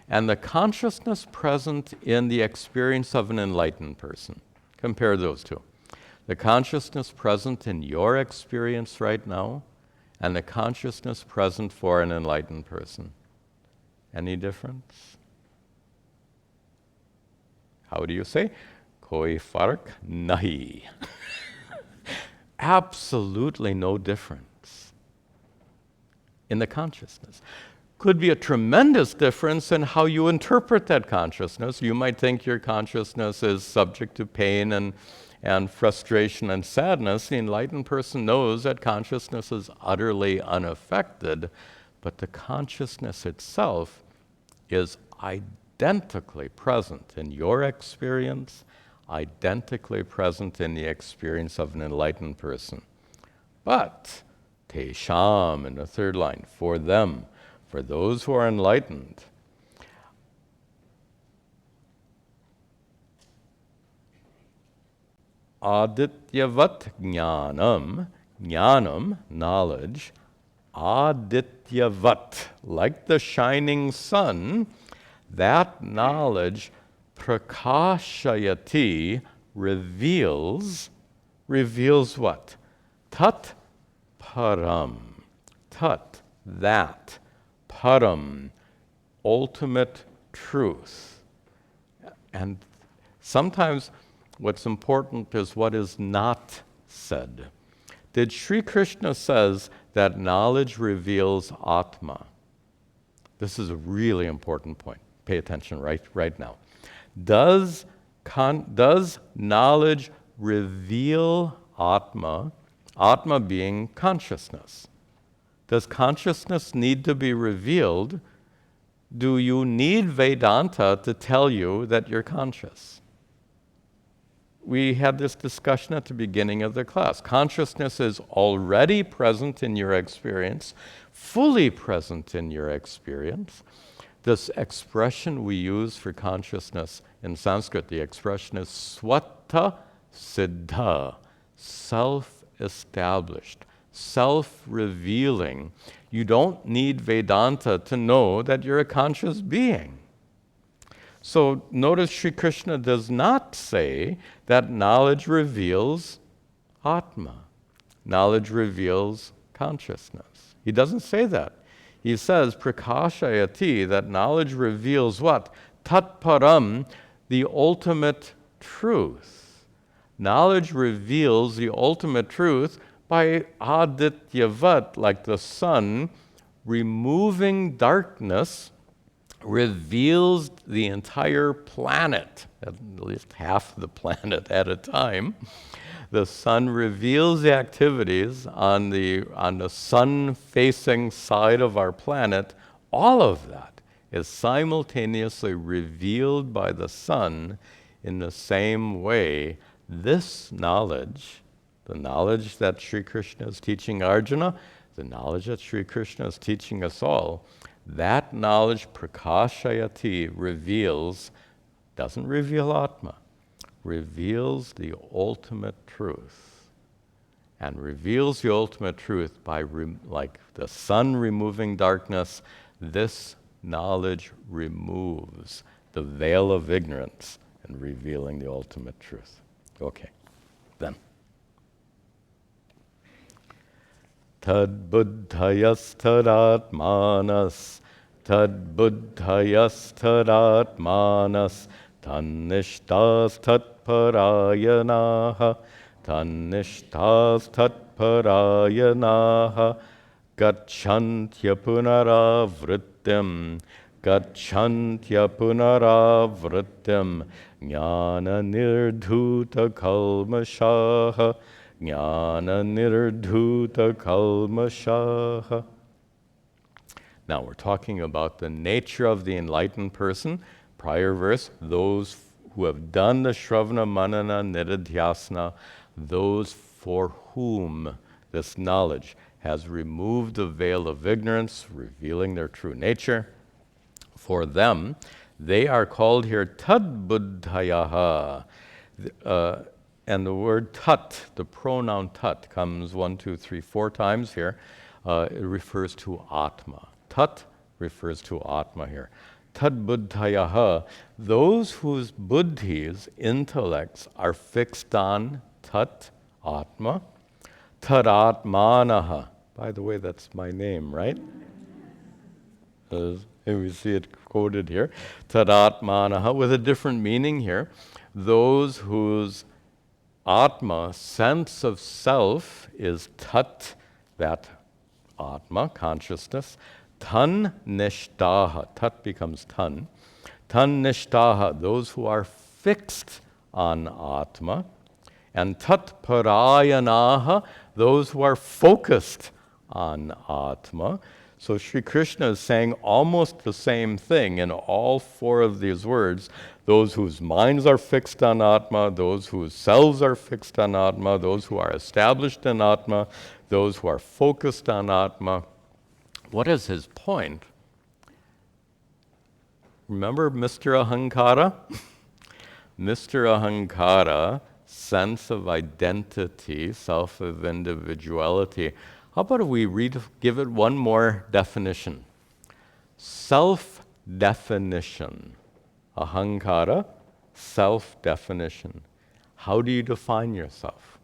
and the consciousness present in the experience of an enlightened person. Compare those two. The consciousness present in your experience right now, and the consciousness present for an enlightened person. Any difference? How do you say? Koi fark nahi. Absolutely no difference in the consciousness. Could be a tremendous difference in how you interpret that consciousness. You might think your consciousness is subject to pain and frustration and sadness. The enlightened person knows that consciousness is utterly unaffected, but the consciousness itself is identically present in your experience, identically present in the experience of an enlightened person. But, Tesham, in the third line, for them, for those who are enlightened, Adityavat jnanam, jnanam, knowledge, Adityavat, like the shining sun, that knowledge prakashayati reveals what? Tat param. Tat, that. Param, ultimate truth. And sometimes what's important is what is not said. Did Sri Krishna says that knowledge reveals Atma? This is a really important point. Pay attention right now. Does knowledge reveal Atma? Atma being consciousness. Does consciousness need to be revealed? Do you need Vedanta to tell you that you're conscious? We had this discussion at the beginning of the class. Consciousness is already present in your experience, fully present in your experience. This expression we use for consciousness in Sanskrit, the expression is swata siddha, self-established, self-revealing. You don't need Vedanta to know that you're a conscious being. So notice Sri Krishna does not say that knowledge reveals Atma. Knowledge reveals consciousness. He doesn't say that. He says, prakashayati, that knowledge reveals what? Tat param, the ultimate truth. Knowledge reveals the ultimate truth by adityavat, like the sun, removing darkness, reveals the entire planet, at least half the planet at a time. The sun reveals the activities on the sun-facing side of our planet. All of that is simultaneously revealed by the sun in the same way. This knowledge, the knowledge that Sri Krishna is teaching Arjuna, the knowledge that Sri Krishna is teaching us all, that knowledge, prakashayati, reveals, doesn't reveal Atma, reveals the ultimate truth. And reveals the ultimate truth by, like the sun removing darkness, this knowledge removes the veil of ignorance and revealing the ultimate truth. Okay, then. Tad buddhayas tadatmanas, tad buddhayas tadatmanas, tannishtas tatparayanaha, tannishtas tatparayanaha, gacchantya punaravrittim, gacchantya punaravrittim, jnana nirdhuta kalmashaha, jnana nirdhuta kalmashaha. Now we're talking about the nature of the enlightened person. Prior verse, those who have done the Shravana Manana Nididhyasana, those for whom this knowledge has removed the veil of ignorance, revealing their true nature. For them, they are called here tad buddhayaha. And the word tat, the pronoun tat, comes 1, 2, 3, 4 times here. It refers to Atma. Tat refers to Atma here. Tad buddhayaha, those whose buddhis, intellects, are fixed on tat, Atma. Tadatmanaha. By the way, that's my name, right? We see it quoted here. Tadatmanaha, with a different meaning here. Those whose Atma, sense of self, is tat, that Atma, consciousness. Tan nishtaha, tat becomes tan. Tan nishtaha, those who are fixed on Atma. And tat parayanaha, those who are focused on Atma. So Sri Krishna is saying almost the same thing in all 4 of these words. Those whose minds are fixed on Atma, those whose selves are fixed on Atma, those who are established in Atma, those who are focused on Atma. What is his point? Remember Mr. Ahankara? Mr. Ahankara, sense of identity, self of individuality. How about if we give it one more definition? Self-definition. Ahankara, self-definition. How do you define yourself?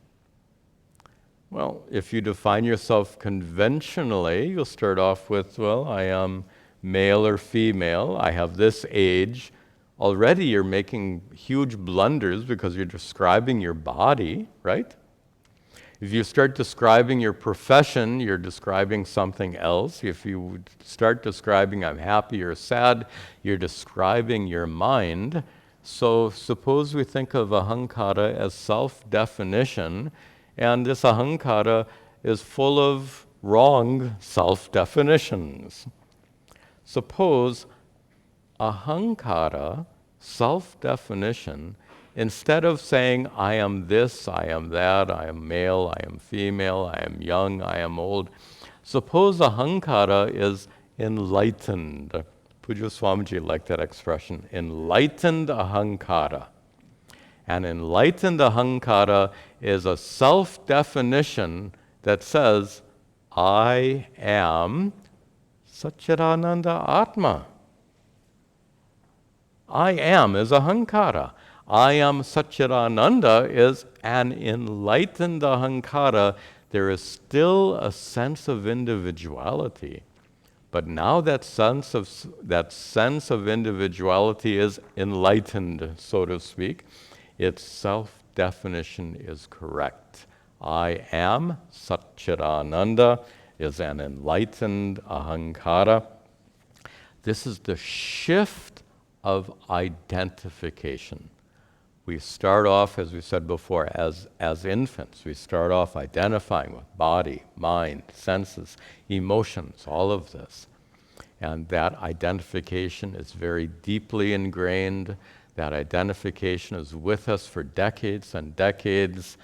Well, if you define yourself conventionally, you'll start off with, well, I am male or female, I have this age. Already you're making huge blunders because you're describing your body, right? If you start describing your profession, you're describing something else. If you start describing I'm happy or sad, you're describing your mind. So suppose we think of ahankara as self-definition, and this ahankara is full of wrong self-definitions. Suppose ahankara, self-definition, instead of saying, I am this, I am that, I am male, I am female, I am young, I am old, suppose ahankara is enlightened. Puja Swamiji liked that expression, enlightened ahankara. An enlightened ahankara is a self-definition that says, I am Satchidananda Atma. I am is ahankara. I am Satchidananda is an enlightened ahankara. There is still a sense of individuality. But now that sense of individuality is enlightened, so to speak. Its self-definition is correct. I am Satchidananda is an enlightened ahankara. This is the shift of identification. We start off, as we said before, as infants. We start off identifying with body, mind, senses, emotions, all of this. And that identification is very deeply ingrained. That identification is with us for decades and decades.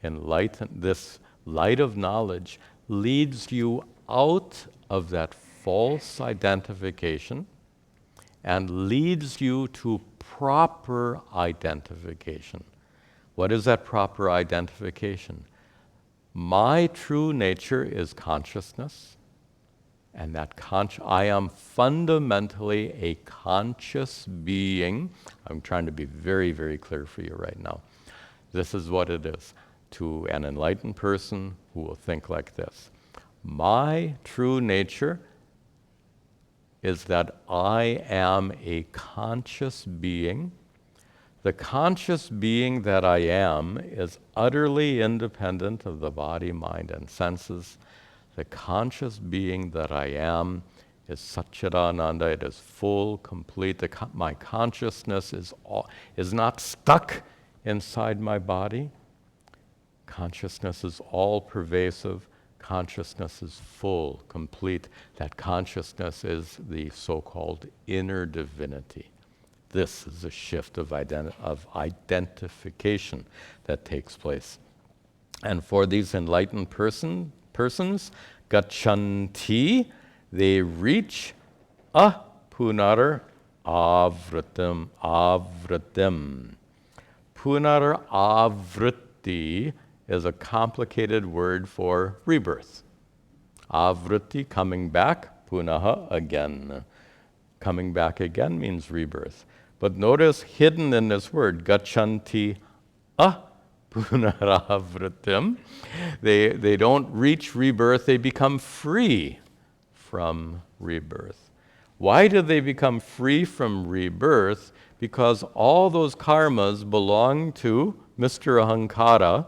This light of knowledge leads you out of that false identification and leads you to proper identification. What is that proper identification? My true nature is consciousness, and that I am fundamentally a conscious being. I'm trying to be very, very clear for you right now. This is what it is to an enlightened person who will think like this. My true nature is that I am a conscious being. The conscious being that I am is utterly independent of the body, mind, and senses. The conscious being that I am is Satchidananda. It is full, complete. My consciousness is not stuck inside my body. Consciousness is all-pervasive. Consciousness is full, complete. That consciousness is the so-called inner divinity. This is a shift of identification that takes place. And for these enlightened persons, gachanti, they reach punar avritim. Punar avritti is a complicated word for rebirth. Avritti, coming back, punaha, again. Coming back again means rebirth. But notice hidden in this word, gachanti punaravritim. They don't reach rebirth, they become free from rebirth. Why do they become free from rebirth? Because all those karmas belong to Mr. Ahankara.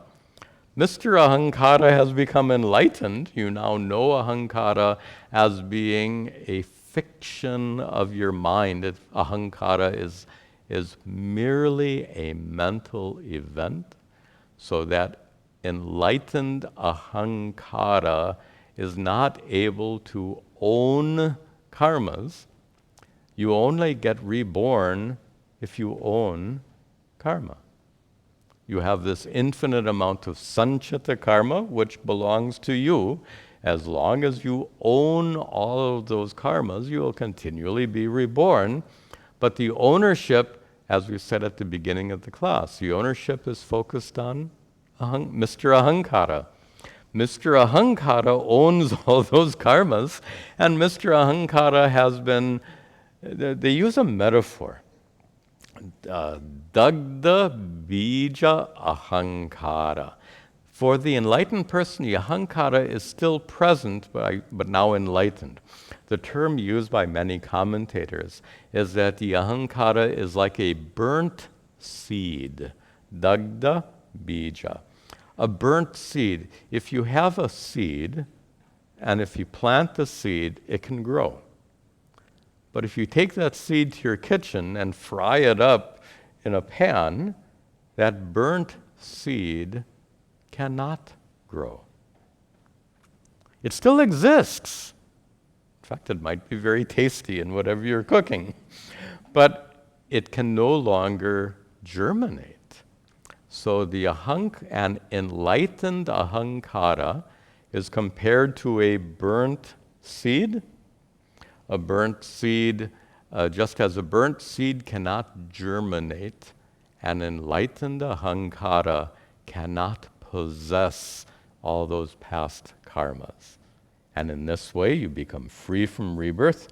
Mr. Ahankara has become enlightened. You now know Ahankara as being a fiction of your mind. Ahankara is merely a mental event, so that enlightened Ahankara is not able to own karmas. You only get reborn if you own karma. You have this infinite amount of sanchita karma, which belongs to you. As long as you own all of those karmas, you will continually be reborn. But the ownership, as we said at the beginning of the class, the ownership is focused on Mr. Ahankara. Mr. Ahankara owns all those karmas, and Mr. Ahankara has been, they use a metaphor. Dagda bija ahankara. For the enlightened person, the ahankara is still present, but now enlightened. The term used by many commentators is that the ahankara is like a burnt seed. Dagda bija. A burnt seed. If you have a seed, and if you plant the seed, it can grow. But if you take that seed to your kitchen and fry it up in a pan, that burnt seed cannot grow. It still exists. In fact, it might be very tasty in whatever you're cooking, but it can no longer germinate. So an enlightened ahankara is compared to a burnt seed. A burnt seed, just as a burnt seed cannot germinate, an enlightened ahankara cannot possess all those past karmas. And in this way, you become free from rebirth,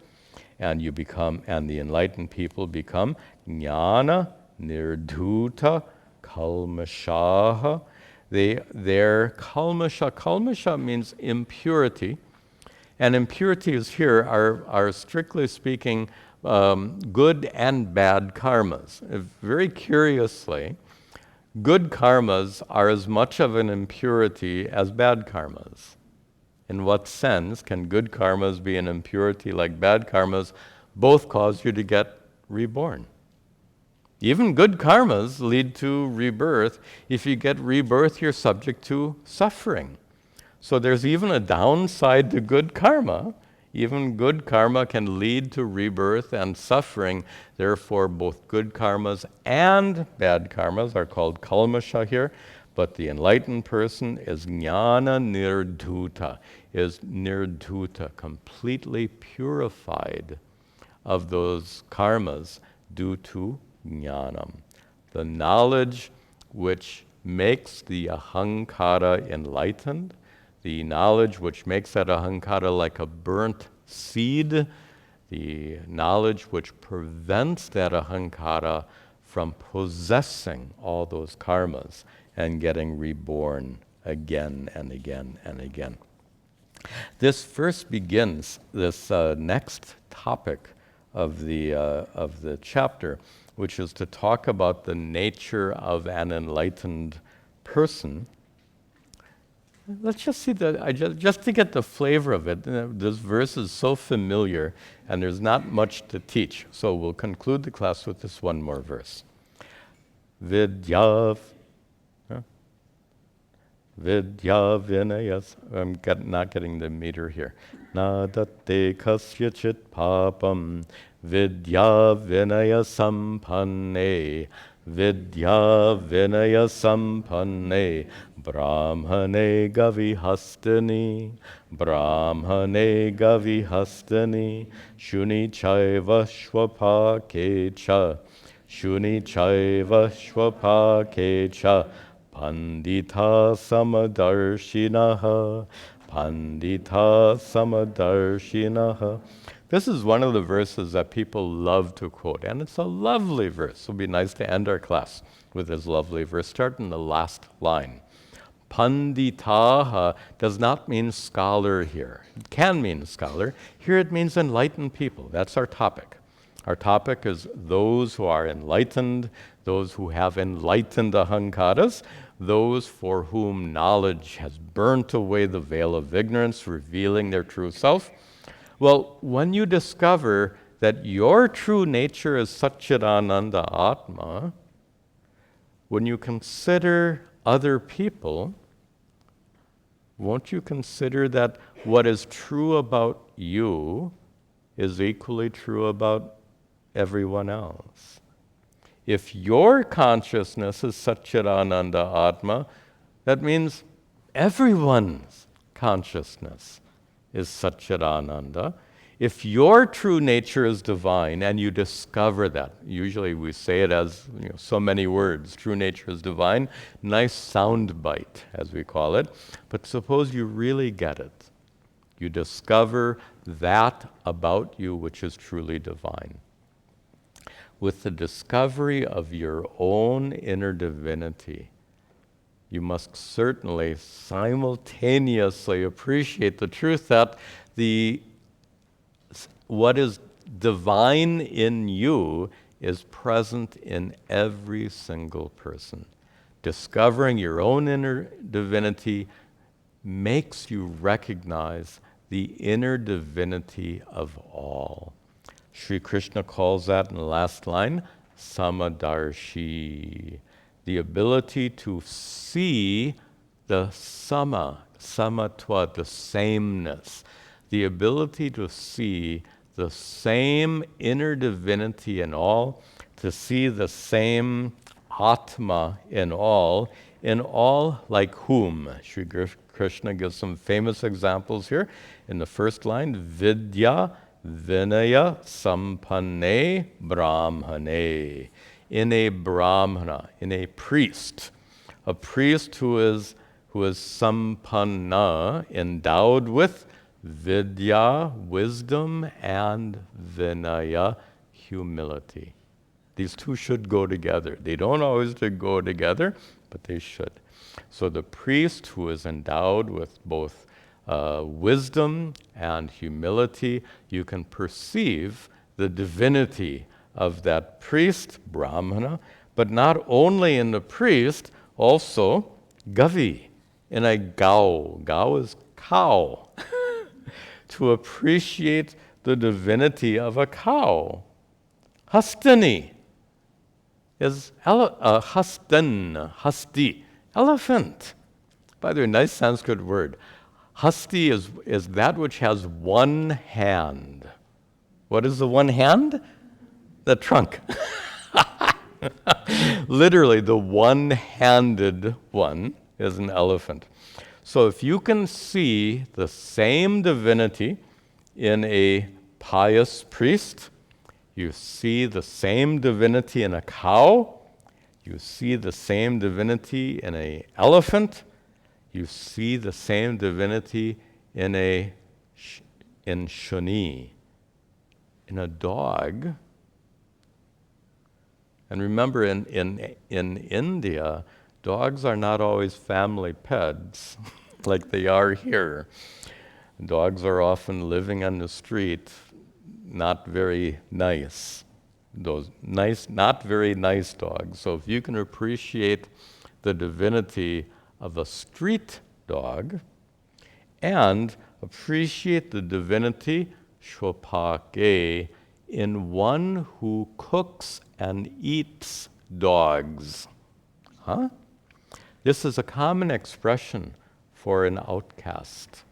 and the enlightened people become jnana, nirdhuta, kalmashaha. They're kalmasha means impurity. And impurities here are strictly speaking, good and bad karmas. Very curiously, good karmas are as much of an impurity as bad karmas. In what sense can good karmas be an impurity like bad karmas? Both cause you to get reborn. Even good karmas lead to rebirth. If you get rebirth, you're subject to suffering. So there's even a downside to good karma. Even good karma can lead to rebirth and suffering. Therefore, both good karmas and bad karmas are called kalmasha here. But the enlightened person is jnana nirdhuta, completely purified of those karmas due to jnanam, the knowledge which makes the ahankara enlightened, the knowledge which makes that ahankara like a burnt seed, the knowledge which prevents that ahankara from possessing all those karmas and getting reborn again and again and again. This first begins this next topic of the chapter, which is to talk about the nature of an enlightened person. Let's just see just to get the flavor of it. This verse is so familiar, and there's not much to teach. So we'll conclude the class with this one more verse. Vidya vinayas. I'm not getting the meter here. Nadate kasyachit papam vidya vinaya sampanne vidya vinaya sampanne brahmane gavihastani shuni chaiva shvapakecha Pandita samadarshinaha. This is one of the verses that people love to quote, and it's a lovely verse. It would be nice to end our class with this lovely verse. Start in the last line. Panditaha does not mean scholar here. It can mean scholar. Here it means enlightened people. That's our topic. Our topic is those who are enlightened, those who have enlightened ahankaras, those for whom knowledge has burnt away the veil of ignorance, revealing their true self. Well, when you discover that your true nature is Satchidananda Atma, when you consider other people, won't you consider that what is true about you is equally true about everyone else? If your consciousness is Satchidananda Atma, that means everyone's consciousness is Satchidananda. If your true nature is divine and you discover that, usually we say it as so many words, true nature is divine, nice sound bite as we call it, but suppose you really get it. You discover that about you which is truly divine. With the discovery of your own inner divinity, you must certainly simultaneously appreciate the truth that what is divine in you is present in every single person. Discovering your own inner divinity makes you recognize the inner divinity of all. Sri Krishna calls that in the last line, samadarshi, the ability to see the samatva, the sameness, the ability to see the same inner divinity in all, to see the same Atma in all like whom? Sri Krishna gives some famous examples here. In the first line, vidya vinaya sampanne brahmane. In a brahmana, in a priest who is sampanna, endowed with vidya, wisdom, and vinaya, humility. These two should go together. They don't always go together, but they should. So the priest who is endowed with both wisdom and humility, you can perceive the divinity of that priest, brahmana, but not only in the priest, also gavi, in a gau. Gau is cow. To appreciate the divinity of a cow. Hastani is hasti, elephant. By the way, nice Sanskrit word. Hasti is that which has one hand. What is the one hand? The trunk. Literally, the one-handed one is an elephant. So if you can see the same divinity in a pious priest, you see the same divinity in a cow, you see the same divinity in an elephant, you see the same divinity in Shuni, in a dog. And remember, in India, dogs are not always family pets like they are here. Dogs are often living on the street, not very nice. Those not very nice dogs. So if you can appreciate the divinity of a street dog and appreciate the divinity, Ch.5, in one who cooks and eats dogs. Huh? This is a common expression for an outcast,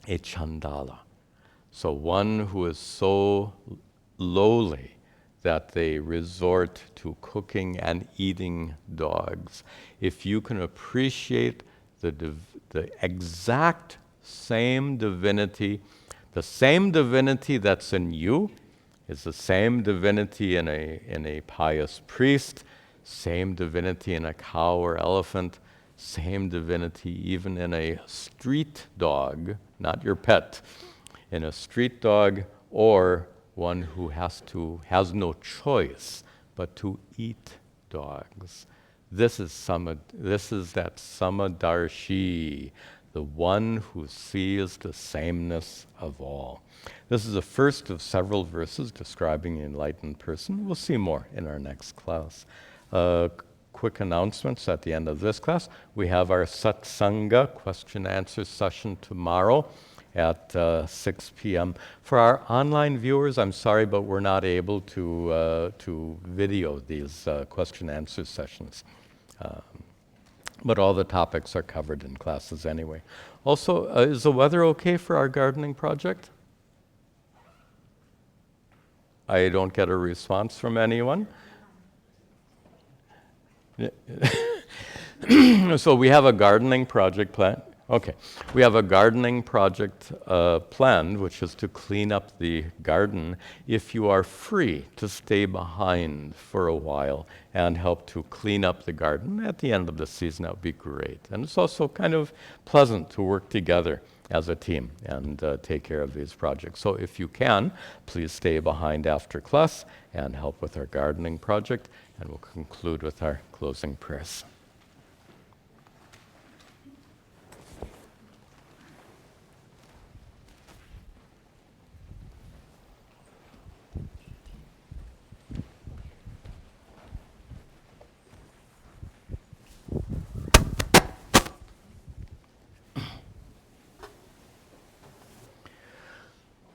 a chandala. So one who is so lowly that they resort to cooking and eating dogs. If you can appreciate the exact same divinity, the same divinity that's in you is the same divinity in a pious priest, same divinity in a cow or elephant, same divinity even in a street dog, not your pet, in a street dog or one who has no choice but to eat dogs. This is that Samadarshi, the one who sees the sameness of all. This is the first of several verses describing an enlightened person. We'll see more in our next class. Quick announcements at the end of this class. We have our Satsanga question-answer session tomorrow at 6 p.m. For our online viewers, I'm sorry, but we're not able to video these question-answer sessions. But all the topics are covered in classes anyway. Also, is the weather okay for our gardening project? I don't get a response from anyone. So we have a gardening project planned. Okay, we have a gardening project planned, which is to clean up the garden. If you are free to stay behind for a while and help to clean up the garden at the end of the season, that would be great. And it's also kind of pleasant to work together as a team and take care of these projects. So if you can, please stay behind after class and help with our gardening project, and we'll conclude with our closing prayers.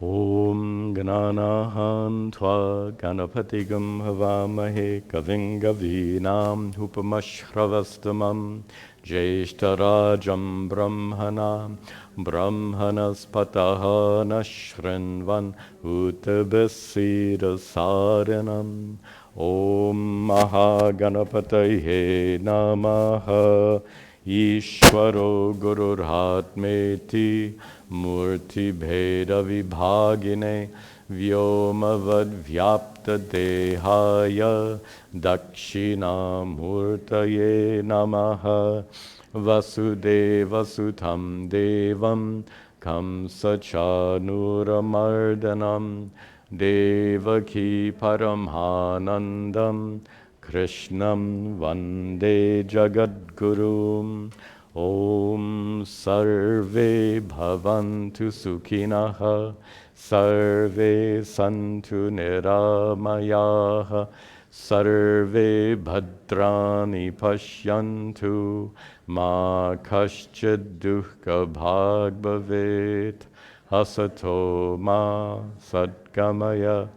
Om Gananahan Tva Ganapatigam Havamahe Kaving Gavinam Upamashravastamam Jeshtarajam Brahmanam Brahmanaspataha Nashrinvan Utabasira Saranam Om Mahaganapataye Namaha Ishvaro Gururhatmeti Murti Bheda Vibhagine Vyomavad Vyapta Dehaya Dakshina Murtaye Namaha Vasudeva Sutam Devam Kamsa Chanuramardanam Devaki Paramhanandam Krishnam Vande Jagadgurum Om Sarve Bhavantu Sukhinaha Sarve Santu Niramayaha Sarve Bhadrani Pashyantu Ma Kaschid Dukkha Bhag Bhavet Asato Ma Sadgamaya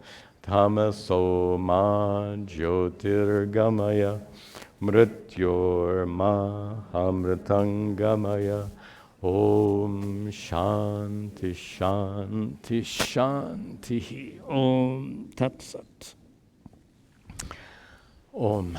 Tamaso Ma Jyotirgamaya Mrityor Ma Amritangamaya Om Shanti Shanti Shanti. Om Tat Sat. Om.